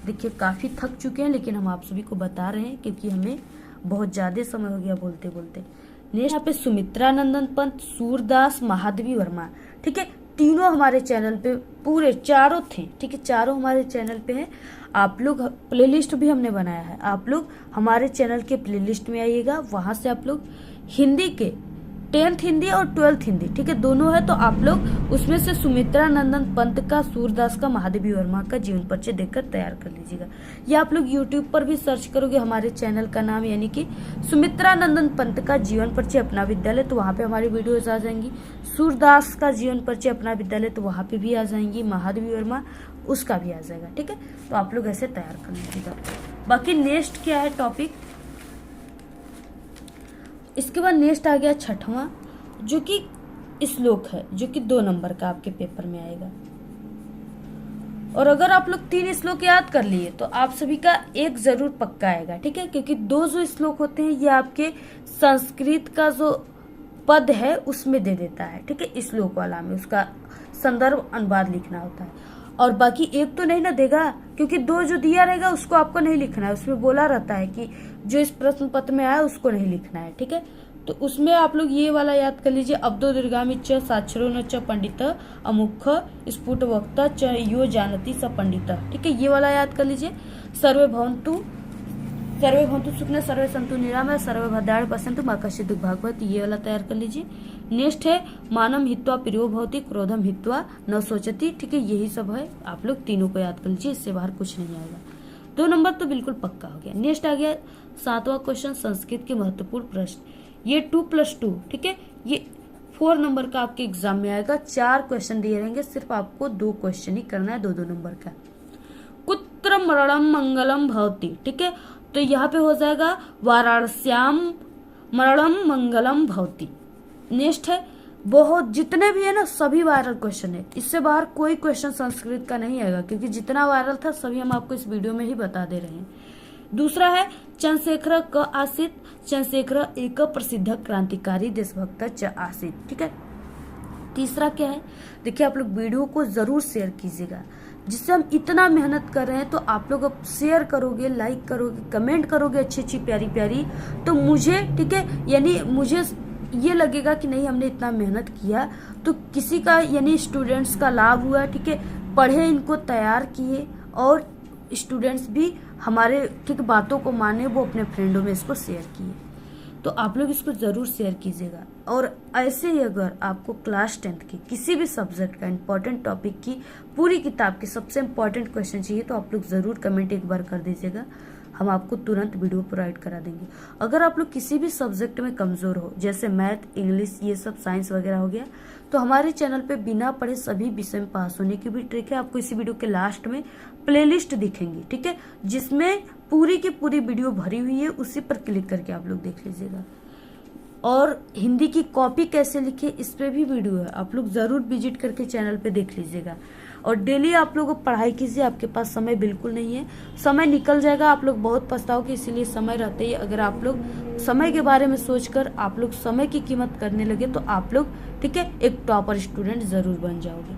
देखिए काफी थक चुके हैं, लेकिन हम आप सभी को बता रहे हैं क्योंकि हमें बहुत ज्यादा समय हो गया बोलते बोलते। नेक्स्ट यहाँ पे सुमित्रा नंदन पंत, सूरदास, महादेवी वर्मा, ठीक है। तीनों हमारे चैनल पे पूरे चारों थे, ठीक है, चारों हमारे चैनल पे हैं। आप लोग प्लेलिस्ट भी हमने बनाया है, आप लोग हमारे चैनल के प्लेलिस्ट में आइएगा, वहां से आप लोग हिंदी के 10th हिंदी और 12th हिंदी, ठीक है, दोनों है। तो आप लोग उसमें से सुमित्रा नंदन पंत का, सूरदास का, महादेवी वर्मा का जीवन परिचय देखकर तैयार कर लीजिएगा। या आप लोग यूट्यूब पर भी सर्च करोगे हमारे चैनल का नाम, यानी कि सुमित्रा नंदन पंत का जीवन परिचय अपना विद्यालय, तो वहाँ पे हमारी वीडियोज आ जाएंगी। सूरदास का जीवन परिचय अपना विद्यालय, तो वहाँ पे भी आ जाएंगी। महादेवी वर्मा उसका भी आ जाएगा, ठीक है। तो आप लोग ऐसे तैयार कर लीजिएगा। बाकी नेक्स्ट क्या है टॉपिक, इसके बाद नेक्स्ट आ गया 6वां, जो कि श्लोक है, जो कि 2 नंबर का आपके पेपर में आएगा। और अगर आप लोग 3 श्लोक याद कर लिए तो आप सभी का एक जरूर पक्का आएगा, ठीक है, क्योंकि 2 जो श्लोक होते हैं ये आपके संस्कृत का जो पद है उसमें दे देता है, ठीक है, श्लोक वाला में उसका संदर्भ अनुवाद लिखना होता है। और बाकी एक तो नहीं ना देगा, क्योंकि 2 जो दिया रहेगा उसको आपको नहीं लिखना है, उसमें बोला रहता है कि जो इस प्रश्न पत्र में आया उसको नहीं लिखना है, ठीक है। तो उसमें आप लोग ये वाला याद कर लीजिए, अब्दो दीर्घामि च साक्षरो न च पंडित अमुख स्फुट वक्ता च यो जानती स पंडित, ठीक है, ये वाला याद कर लीजिए। सर्वे भवन्तु सुखिनः सर्वे सन्तु निरामया सर्वे भद्राणि पश्यन्तु मा कश्चित् दुःख भाग् भवेत्, ये वाला तैयार कर लीजिए। नेक्स्ट है मानम हित्वा प्रियो भवति क्रोधम हित्वा न सोचति, ठीक है, यही सब है। आप लोग तीनों को याद कर लीजिए, इससे बाहर कुछ नहीं आएगा। 2 नंबर तो बिल्कुल पक्का हो गया। नेक्स्ट आ गया 7वां क्वेश्चन, संस्कृत के महत्वपूर्ण प्रश्न, ये 2+2, ठीक है, ये 4 नंबर का आपके एग्जाम में आएगा। 4 क्वेश्चन दिए रहेंगे, सिर्फ आपको 2 क्वेश्चन ही करना है, 2-2 नंबर का। कुत्र मरणम मंगलम भवति, ठीक है, तो यहाँ पे हो जाएगा वाराणस्याम मरणम मंगलम भवति। नेक्स्ट है बहुत, जितने भी है ना सभी वायरल क्वेश्चन है, इससे बाहर कोई क्वेश्चन संस्कृत का नहीं आएगा, क्योंकि जितना वायरल था सभी हम आपको इस वीडियो में ही बता दे रहे हैं। दूसरा है चंद्रशेखर क आसीत, चंद्रशेखर एक प्रसिद्ध क्रांतिकारी देशभक्त च आसीत, ठीक है। तीसरा क्या है, देखिए आप लोग वीडियो को जरूर शेयर कीजिएगा, जिससे हम इतना मेहनत कर रहे हैं, तो आप लोग अब शेयर करोगे, लाइक करोगे, कमेंट करोगे अच्छी अच्छी प्यारी प्यारी, तो मुझे, ठीक है, यानी मुझे ये लगेगा कि नहीं हमने इतना मेहनत किया तो किसी का यानी स्टूडेंट्स का लाभ हुआ, ठीक है, पढ़े, इनको तैयार किए और स्टूडेंट्स भी हमारे ठीक बातों को माने, वो अपने फ्रेंडों में इसको शेयर किए। तो आप लोग इसको जरूर शेयर कीजिएगा। और ऐसे ही अगर आपको क्लास 10th की किसी भी सब्जेक्ट का इंपॉर्टेंट टॉपिक की पूरी किताब के सबसे इंपॉर्टेंट क्वेश्चन चाहिए तो आप लोग जरूर कमेंट एक बार कर दीजिएगा, हम आपको तुरंत वीडियो प्रोवाइड करा देंगे। अगर आप लोग किसी भी सब्जेक्ट में कमजोर हो, जैसे मैथ, इंग्लिश, ये सब साइंस वगैरह हो गया, तो हमारे चैनल पे बिना पढ़े सभी विषय में पास होने की भी ट्रिक है। आपको इसी वीडियो के लास्ट में प्लेलिस्ट दिखेंगी, ठीक है, जिसमें पूरी की पूरी वीडियो भरी हुई है, उसी पर क्लिक करके आप लोग देख लीजिएगा। और हिंदी की कॉपी कैसे लिखे इस पे भी वीडियो है, आप लोग जरूर विजिट करके चैनल पे देख लीजिएगा। और डेली आप लोग पढ़ाई कीजिए, आपके पास समय बिल्कुल नहीं है, समय निकल जाएगा, आप लोग बहुत पछताओगे, इसीलिए समय रहते ही अगर आप लोग समय के बारे में सोचकर आप लोग समय की कीमत करने लगे तो आप लोग, ठीक है, एक टॉपर स्टूडेंट जरूर बन जाओगे।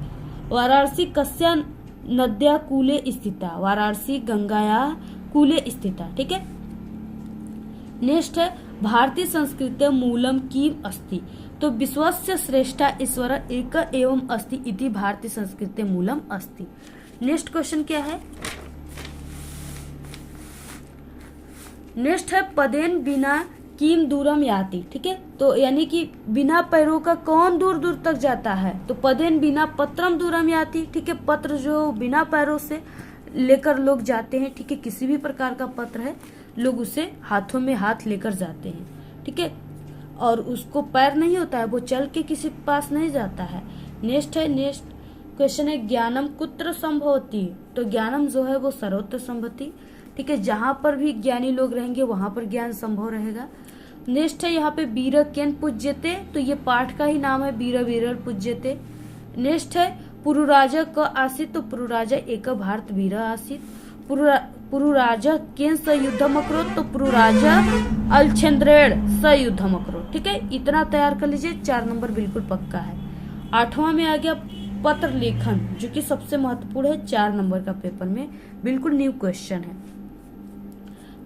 वाराणसी कस्या नद्या कूले स्थिता, वाराणसी गंगाया कूले स्थिता, ठीक है। नेक्स्ट है भारतीय संस्कृति मूलम किम अस्ति, तो विश्वस्य श्रेष्ठा ईश्वर एक एवं अस्ति इति भारतीय संस्कृति मूलम अस्ति। नेक्स्ट क्वेश्चन क्या है, नेक्स्ट है पदेन बिना किम दूरम याति, ठीक है, तो यानी कि बिना पैरों का कौन दूर दूर तक जाता है, तो पदेन बिना पत्रम दूरम याति, ठीक है, पत्र जो बिना पैरों से लेकर लोग जाते हैं, ठीक है, किसी भी प्रकार का पत्र है लोग उसे हाथों में हाथ लेकर जाते हैं, ठीक है, और उसको पैर नहीं होता है, वो चल के किसी के पास नहीं जाता है। नेक्स्ट क्वेश्चन है ज्ञानम कुत्र संभवति, तो ज्ञानम जो है वो सर्वत्र संभवति, ठीक है, जहां पर भी ज्ञानी लोग रहेंगे वहां पर ज्ञान संभव रहेगा। नेक्स्ट है यहाँ पे वीर केन पूज्यते, तो ये पाठ का ही नाम है, वीर वीर पूज्यते। नेक्स्ट है पुरुराजा क आसित, तो पुरुराजा एक भारत वीर आसित। पुरुराजा केन स युद्धम अकरोत, तो पुरुराजा अलछेंद्रेण स युद्धम अकरोत, ठीक है, इतना तैयार कर लीजिए, 4 नंबर बिल्कुल पक्का है। 8वां में आ गया पत्र लेखन, जो कि सबसे महत्वपूर्ण है, 4 नंबर का पेपर में बिल्कुल न्यू क्वेश्चन है।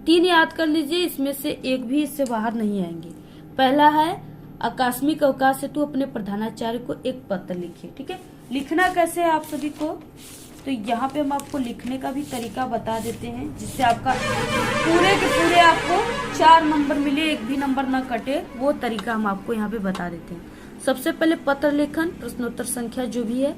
3 याद कर लीजिए, इसमें से एक भी इससे बाहर नहीं आएंगे। पहला है आकस्मिक अवकाश हेतु अपने प्रधानाचार्य को एक पत्र लिखिए। ठीक है, लिखना कैसे है आप सभी को, तो यहाँ पे हम आपको लिखने का भी तरीका बता देते हैं, जिससे आपका पूरे के पूरे आपको 4 नंबर मिले, एक भी नंबर ना कटे, वो तरीका हम आपको यहाँ पे बता देते हैं। सबसे पहले पत्र लेखन, प्रश्नोत्तर संख्या जो भी है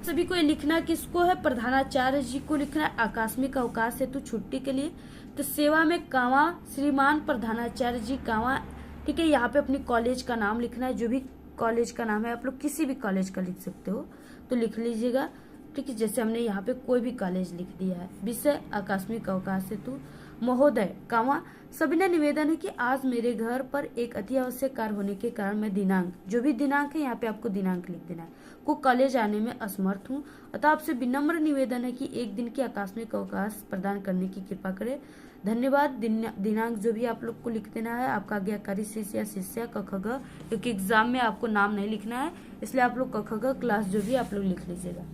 सभी को ये लिखना किसको है, प्रधानाचार्य जी को लिखना है आकस्मिक अवकाश हेतु छुट्टी के लिए। तो सेवा में कावा श्रीमान प्रधानाचार्य जी कावा। ठीक है, यहाँ पे अपनी कॉलेज का नाम लिखना है, जो भी कॉलेज का नाम है, आप लोग किसी भी कॉलेज का लिख सकते हो तो लिख लीजिएगा। ठीक है, जैसे हमने यहाँ पे कोई भी कॉलेज लिख दिया है। विषय आकस्मिक अवकाश हेतु महोदय कावा सविनय निवेदन है कि आज मेरे घर पर एक अति आवश्यक कार्य होने के कारण मैं दिनांक, जो भी दिनांक है यहाँ पे आपको दिनांक लिख देना है, को कॉलेज आने में असमर्थ हूँ, अतः आपसे विनम्र निवेदन है कि एक दिन की आकस्मिक अवकाश प्रदान करने की कृपा करें। धन्यवाद। दिनांक जो भी आप लोग को लिख देना है, आपका आज्ञाकारी शिष्य या शिष्या क ख ग, क्योंकि एग्जाम में आपको नाम नहीं लिखना है, इसलिए आप लोग क ख ग क्लास जो भी आप लोग लिख लीजिएगा।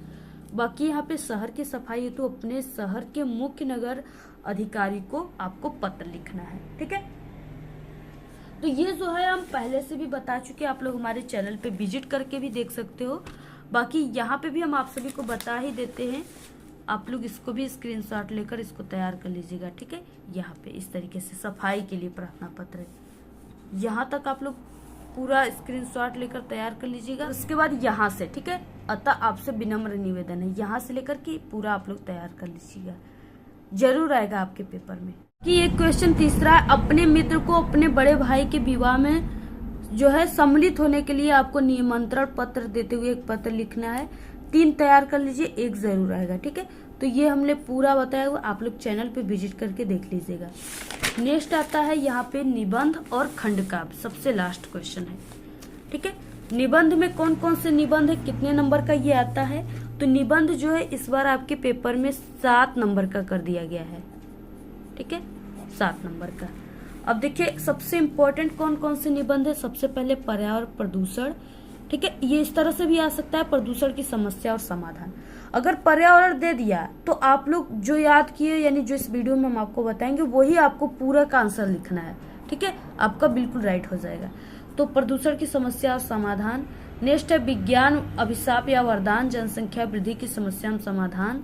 बाकी यहाँ पे शहर की सफाई हेतु तो अपने शहर के मुख्य नगर अधिकारी को आपको पत्र लिखना है। ठीक है, तो ये जो है हम पहले से भी बता चुके, आप लोग हमारे चैनल पे विजिट करके भी देख सकते हो। बाकी यहाँ पे भी हम आप सभी को बता ही देते हैं, आप लोग इसको भी स्क्रीनशॉट लेकर इसको तैयार कर लीजिएगा। ठीक है, यहाँ पे इस तरीके से सफाई के लिए प्रार्थना पत्र है, यहाँ तक आप लोग पूरा स्क्रीनशॉट लेकर तैयार कर लीजिएगा। उसके बाद यहाँ से, ठीक है, अतः आपसे विनम्र निवेदन है, यहाँ से लेकर के पूरा आप लोग तैयार कर लीजिएगा, जरूर आएगा आपके पेपर में। कि एक क्वेश्चन तीसरा है, अपने मित्र को अपने बड़े भाई के विवाह में जो है सम्मिलित होने के लिए आपको निमंत्रण पत्र देते हुए एक पत्र लिखना है। 3 तैयार कर लीजिए, 1 जरूर आएगा। ठीक है, तो ये हमने पूरा बताया हुआ, आप लोग चैनल पे विजिट करके देख लीजिएगा। नेक्स्ट आता है यहाँ पे निबंध और खंड काव्य, सबसे लास्ट क्वेश्चन है। ठीक है, निबंध में कौन कौन से निबंध है, कितने नंबर का ये आता है, तो निबंध जो है इस बार आपके पेपर में 7 नंबर का कर दिया गया है। ठीक है, 7 नंबर का। अब देखिए सबसे इम्पोर्टेंट कौन कौन से निबंध है। सबसे पहले पर्यावरण प्रदूषण। ठीक है, ये इस तरह से भी आ सकता है, प्रदूषण की समस्या और समाधान। अगर पर्यावरण दे दिया तो आप लोग जो याद किए, यानी जो इस वीडियो में हम आपको बताएंगे, वही आपको पूरा का आंसर लिखना है। ठीक है, आपका बिल्कुल राइट हो जाएगा। तो प्रदूषण की समस्या और समाधान। नेक्स्ट है विज्ञान अभिशाप या वरदान, जनसंख्या वृद्धि की समस्या में समाधान।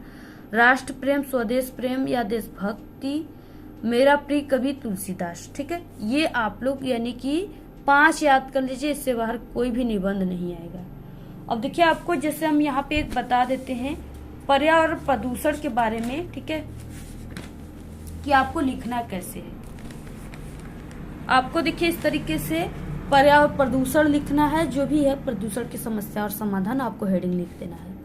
राष्ट्र प्रेम, स्वदेश प्रेम या देशभक्ति, मेरा प्रिय कवि तुलसीदास। ठीक है, ये आप लोग यानी कि 5 याद कर लीजिए, इससे बाहर कोई भी निबंध नहीं आएगा। अब देखिए आपको जैसे हम यहाँ पे एक बता देते हैं पर्यावरण प्रदूषण के बारे में। ठीक है, कि आपको लिखना कैसे है। आपको देखिए इस तरीके से पर्यावरण प्रदूषण लिखना है, जो भी है प्रदूषण की समस्या और समाधान, आपको हेडिंग लिख देना है।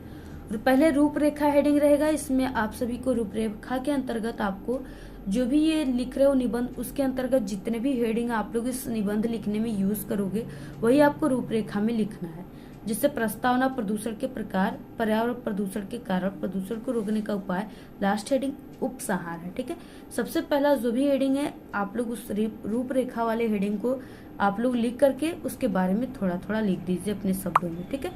और पहले रूपरेखा हेडिंग रहेगा, इसमें आप सभी को रूपरेखा के अंतर्गत आपको जो भी ये लिख रहे हो निबंध, उसके अंतर्गत जितने भी हेडिंग आप लोग इस निबंध लिखने में यूज करोगे, वही आपको रूपरेखा में लिखना है। जिससे प्रस्तावना, प्रदूषण के प्रकार, पर्यावरण प्रदूषण के कारण, प्रदूषण को रोकने का उपाय, लास्ट हेडिंग उपसंहार है। ठीक है, सबसे पहला जो भी हेडिंग है आप लोग उस रूपरेखा वाले हेडिंग को आप लोग लिख करके उसके बारे में थोड़ा थोड़ा लिख दीजिए अपने शब्दों में। ठीक है,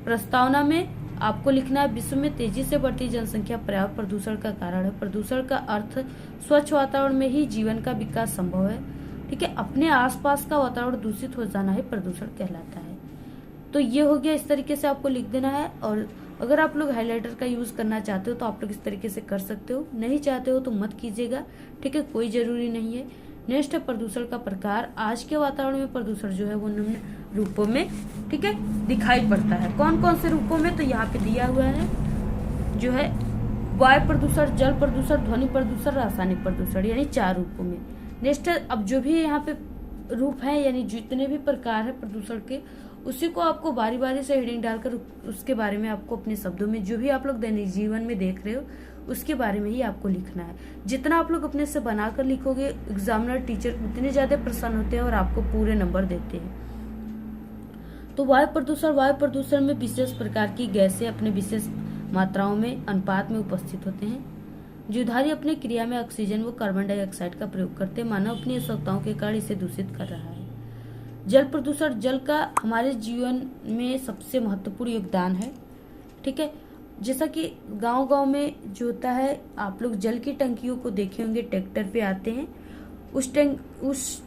प्रस्तावना में आपको लिखना है विश्व में तेजी से बढ़ती जनसंख्या पर्यावरण प्रदूषण का कारण है। प्रदूषण का अर्थ स्वच्छ वातावरण में ही जीवन का विकास संभव है। ठीक है, अपने आसपास का वातावरण दूषित हो जाना ही प्रदूषण कहलाता है। तो ये हो गया, इस तरीके से आपको लिख देना है। और अगर आप लोग हाइलाइटर का यूज करना चाहते हो तो आप लोग इस तरीके से कर सकते हो, नहीं चाहते हो तो मत कीजिएगा। ठीक है, कोई जरूरी नहीं है। नेक्स्ट है प्रदूषण का प्रकार। आज के वातावरण में प्रदूषण जो है वो निम्न रूपों में, ठीक है, दिखाई पड़ता है। कौन कौन से रूपों में, तो यहाँ पे दिया हुआ है जो है वायु प्रदूषण, जल प्रदूषण, ध्वनि प्रदूषण, रासायनिक प्रदूषण, यानी 4 रूपों में। नेक्स्ट है, अब जो भी यहाँ पे रूप है यानी जितने भी प्रकार है प्रदूषण के, उसी को आपको बारी बारी से हेडिंग डालकर उसके बारे में आपको अपने शब्दों में जो भी आप लोग दैनिक जीवन में देख रहे हो उसके बारे में ही आपको लिखना है। जितना आप लोग अपने से बनाकर लिखोगे, एग्जामिनर टीचर उतने ज्यादा प्रसन्न होते हैं और आपको पूरे नंबर देते हैं। तो वायु प्रदूषण में विशेष प्रकार की गैसें अपने विशेष मात्राओं में अनुपात में उपस्थित होते हैं। जीवधारी अपने क्रिया में ऑक्सीजन व कार्बन डाइऑक्साइड का प्रयोग करते, मानव अपनी आवश्यकताओं के कारण इसे दूषित कर रहा है। जल प्रदूषण, जल का हमारे जीवन में सबसे महत्वपूर्ण योगदान है। ठीक है, जैसा कि गांव-गांव में जो होता है, आप लोग जल की टंकियों को देखे होंगे, ट्रैक्टर पे आते हैं उस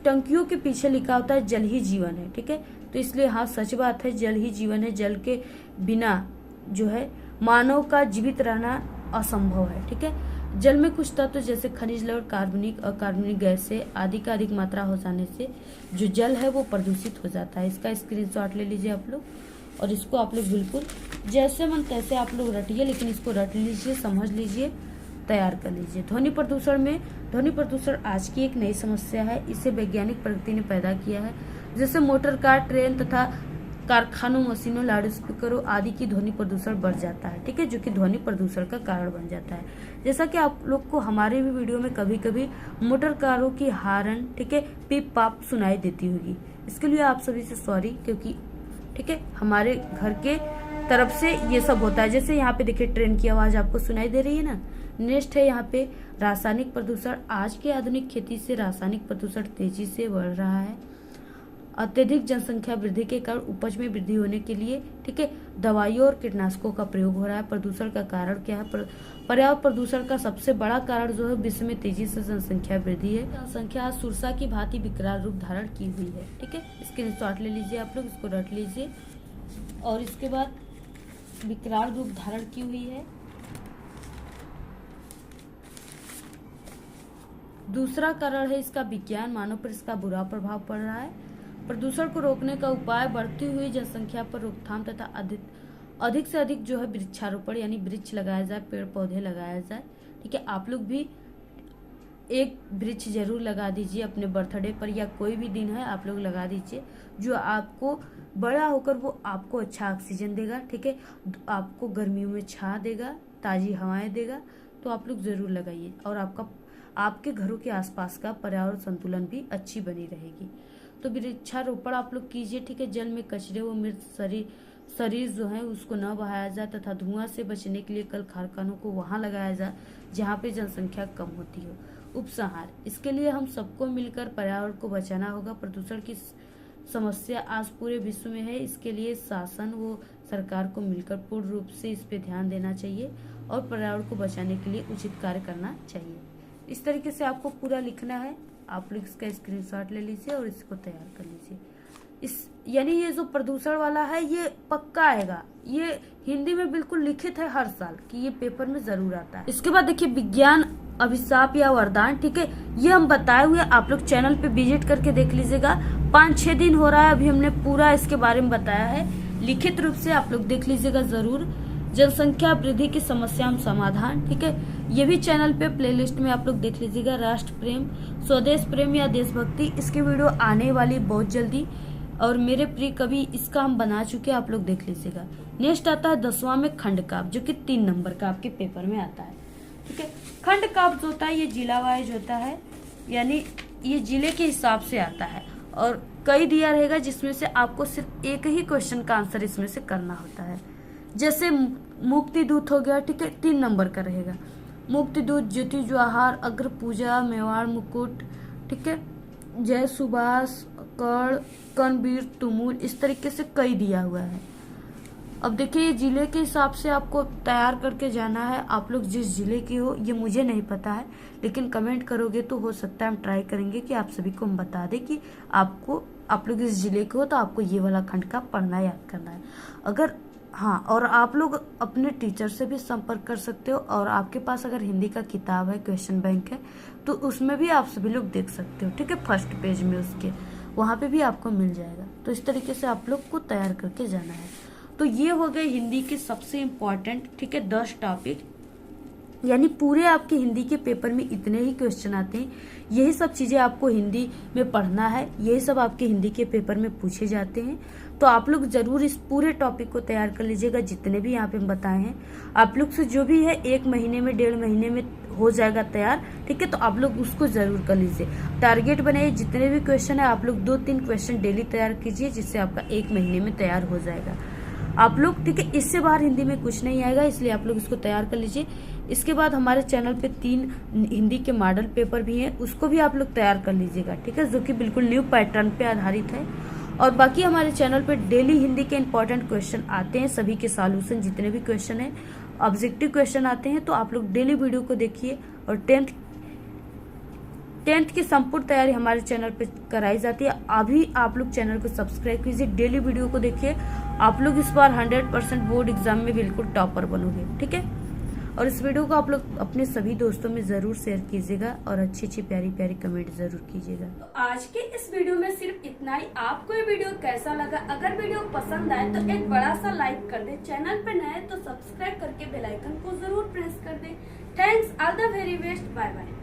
टंकियों के पीछे लिखा होता है जल ही जीवन है। ठीक है, तो इसलिए हाँ सच बात है, जल ही जीवन है। जल के बिना जो है मानव का जीवित रहना असंभव है। ठीक है, जल में कुछ तत्व जैसे खनिज लवण, कार्बनिक, अकार्बनिक गैसें आदि का अधिक मात्रा हो जाने से जो जल है वो प्रदूषित हो जाता है। इसका स्क्रीनशॉट ले लीजिए आप लोग, और इसको आप लोग बिल्कुल जैसे मन तैसे आप लोग रटिए, लेकिन इसको रट लीजिए, समझ लीजिए, तैयार कर लीजिए। ध्वनि प्रदूषण आज की एक नई समस्या है। इसे वैज्ञानिक प्रगति ने पैदा किया है। जैसे मोटर कार, ट्रेन तथा कारखानों, मशीनों, लाउड स्पीकरों आदि की ध्वनि प्रदूषण बढ़ जाता है। ठीक है, जो कि ध्वनि प्रदूषण का कारण बन जाता है। जैसा कि आप लोग को हमारे भी वीडियो में कभी कभी मोटर कारों की हार्न, ठीक है, पीप पाप सुनाई देती होगी। इसके लिए आप सभी से सॉरी, क्योंकि ठीक है हमारे घर के तरफ से ये सब होता है। जैसे यहाँ पे देखिए ट्रेन की आवाज आपको सुनाई दे रही है ना। नेक्स्ट है यहाँ पे रासायनिक प्रदूषण। आज के आधुनिक खेती से रासायनिक प्रदूषण तेजी से बढ़ रहा है। अत्यधिक जनसंख्या वृद्धि के कारण उपज में वृद्धि होने के लिए, ठीक है, दवाइयों और कीटनाशकों का प्रयोग हो रहा है। प्रदूषण का कारण क्या है? पर्यावरण प्रदूषण का सबसे बड़ा कारण जो है विश्व में तेजी से जनसंख्या वृद्धि है। जनसंख्या सुरसा की भांति विकराल रूप धारण की हुई है। ठीक है, स्क्रीनशॉट ले लीजिए आप लोग, इसको रट लीजिए। और इसके बाद विकराल रूप धारण की हुई है। दूसरा कारण है इसका विज्ञान, मानव पर इसका बुरा प्रभाव पड़ रहा है। प्रदूषण को रोकने का उपाय बढ़ती हुई जनसंख्या पर रोकथाम तथा अधिक से अधिक जो है वृक्षारोपण, यानी वृक्ष लगाया जाए, पेड़ पौधे लगाया जाए। ठीक है, आप लोग भी एक वृक्ष जरूर लगा दीजिए अपने बर्थडे पर, या कोई भी दिन है आप लोग लगा दीजिए, जो आपको बड़ा होकर वो आपको अच्छा ऑक्सीजन देगा। ठीक है, आपको गर्मियों में छां देगा, ताजी हवाएं देगा, तो आप लोग जरूर लगाइए। और आपके घरों के आसपास का पर्यावरण संतुलन भी अच्छी बनी रहेगी। तो वृक्षारोपण आप लोग कीजिए। ठीक है, जल में कचरे व मृत शरीर जो है उसको न बहाया जाए तथा धुआं से बचने के लिए कल कारखानों को वहां लगाया जाए जहां पे जनसंख्या कम होती हो। उपसंहार, इसके लिए हम सबको मिलकर पर्यावरण को बचाना होगा। प्रदूषण की समस्या आज पूरे विश्व में है। इसके लिए शासन व सरकार को मिलकर पूर्ण रूप से इस पे ध्यान देना चाहिए और पर्यावरण को बचाने के लिए उचित कार्य करना चाहिए। इस तरीके से आपको पूरा लिखना है। आप लोग इसका स्क्रीनशॉट ले लीजिए और इसको तैयार कर लीजिए। यानी ये जो प्रदूषण वाला है ये पक्का आएगा, ये हिंदी में बिल्कुल लिखित है हर साल कि ये पेपर में जरूर आता है। इसके बाद देखिए विज्ञान अभिशाप या वरदान। ठीक है, ये हम बताए हुए, आप लोग चैनल पे विजिट करके देख लीजिएगा। 5-6 दिन हो रहा है, अभी हमने पूरा इसके बारे में बताया है लिखित रूप से, आप लोग देख लीजिएगा जरूर। जनसंख्या वृद्धि की समस्या में समाधान। ठीक है, ये भी चैनल पे प्लेलिस्ट में आप लोग देख लीजिएगा। राष्ट्र प्रेम, स्वदेश प्रेम या देशभक्ति, इसकी वीडियो आने वाली बहुत जल्दी। और मेरे प्रिय कवि, इसका हम बना चुके, आप लोग देख लीजिएगा। नेक्स्ट आता है 10वां में खंड काव्य, जो कि 3 नंबर का आपके पेपर में आता है। ठीक है, खंड काव्य जो होता है ये जिला वाइज होता है, यानी ये जिले के हिसाब से आता है और कई दिया रहेगा जिसमें से आपको सिर्फ एक ही क्वेश्चन का आंसर इसमें से करना होता है। जैसे मुक्ति दूत हो गया, ठीक है, 3 नंबर का रहेगा। मुक्ति दूत, ज्योति जवाहर, अग्र पूजा, मेवाड़ मुकुट, ठीक है, जय सुभाष, कर्णवीर, तुमुल, इस तरीके से कई दिया हुआ है। अब देखिए ये जिले के हिसाब से आपको तैयार करके जाना है। आप लोग जिस जिले के हो ये मुझे नहीं पता है, लेकिन कमेंट करोगे तो हो सकता है हम ट्राई करेंगे कि आप सभी को हम बता दें कि आप लोग इस जिले के हो तो आपको ये वाला खंड का पढ़ना याद करना है। अगर हाँ, और आप लोग अपने टीचर से भी संपर्क कर सकते हो, और आपके पास अगर हिंदी का किताब है, क्वेश्चन बैंक है, तो उसमें भी आप सभी लोग देख सकते हो। ठीक है, फर्स्ट पेज में उसके वहाँ पे भी आपको मिल जाएगा। तो इस तरीके से आप लोग को तैयार करके जाना है। तो ये हो गए हिंदी के सबसे इम्पोर्टेंट, ठीक है, 10 टॉपिक। यानी पूरे आपके हिंदी के पेपर में इतने ही क्वेश्चन आते हैं, यही सब चीजें आपको हिंदी में पढ़ना है, यही सब आपके हिंदी के पेपर में पूछे जाते हैं। तो आप लोग जरूर इस पूरे टॉपिक को तैयार कर लीजिएगा, जितने भी यहाँ पे हम बताए हैं। आप लोग से जो भी है 1 महीने में, 1.5 महीने में हो जाएगा तैयार। ठीक है, तो आप लोग उसको जरूर कर लीजिए। टारगेट बनाइए, जितने भी क्वेश्चन है आप लोग 2-3 क्वेश्चन डेली तैयार कीजिए, जिससे आपका 1 महीने में तैयार हो जाएगा आप लोग। ठीक है, इससे बाहर हिंदी में कुछ नहीं आएगा, इसलिए आप लोग इसको तैयार कर लीजिए। इसके बाद हमारे चैनल पे 3 हिंदी के मॉडल पेपर भी हैं, उसको भी आप लोग तैयार कर लीजिएगा। ठीक है, जो कि बिल्कुल न्यू पैटर्न पे आधारित है। और बाकी हमारे चैनल पे डेली हिंदी के इंपॉर्टेंट क्वेश्चन आते हैं, सभी के सॉल्यूशन, जितने भी क्वेश्चन हैं, ऑब्जेक्टिव क्वेश्चन आते हैं। तो आप लोग डेली वीडियो को देखिए और 10th की संपूर्ण तैयारी हमारे चैनल पे कराई जाती है। अभी आप लोग चैनल को सब्सक्राइब कीजिए, डेली वीडियो को देखिए। आप लोग इस बार 100% बोर्ड एग्जाम में बिल्कुल टॉपर बनोगे, ठीक है। और इस वीडियो को आप लोग अपने सभी दोस्तों में जरूर शेयर कीजिएगा और अच्छी अच्छी प्यारी प्यारी कमेंट जरूर कीजिएगा। तो आज के इस वीडियो में सिर्फ इतना ही। आपको ये वीडियो कैसा लगा? अगर वीडियो पसंद आए तो एक बड़ा सा लाइक कर दे, चैनल पे नए तो सब्सक्राइब करके बेल आइकन को जरूर प्रेस कर दे। Thanks, all the very best, bye bye.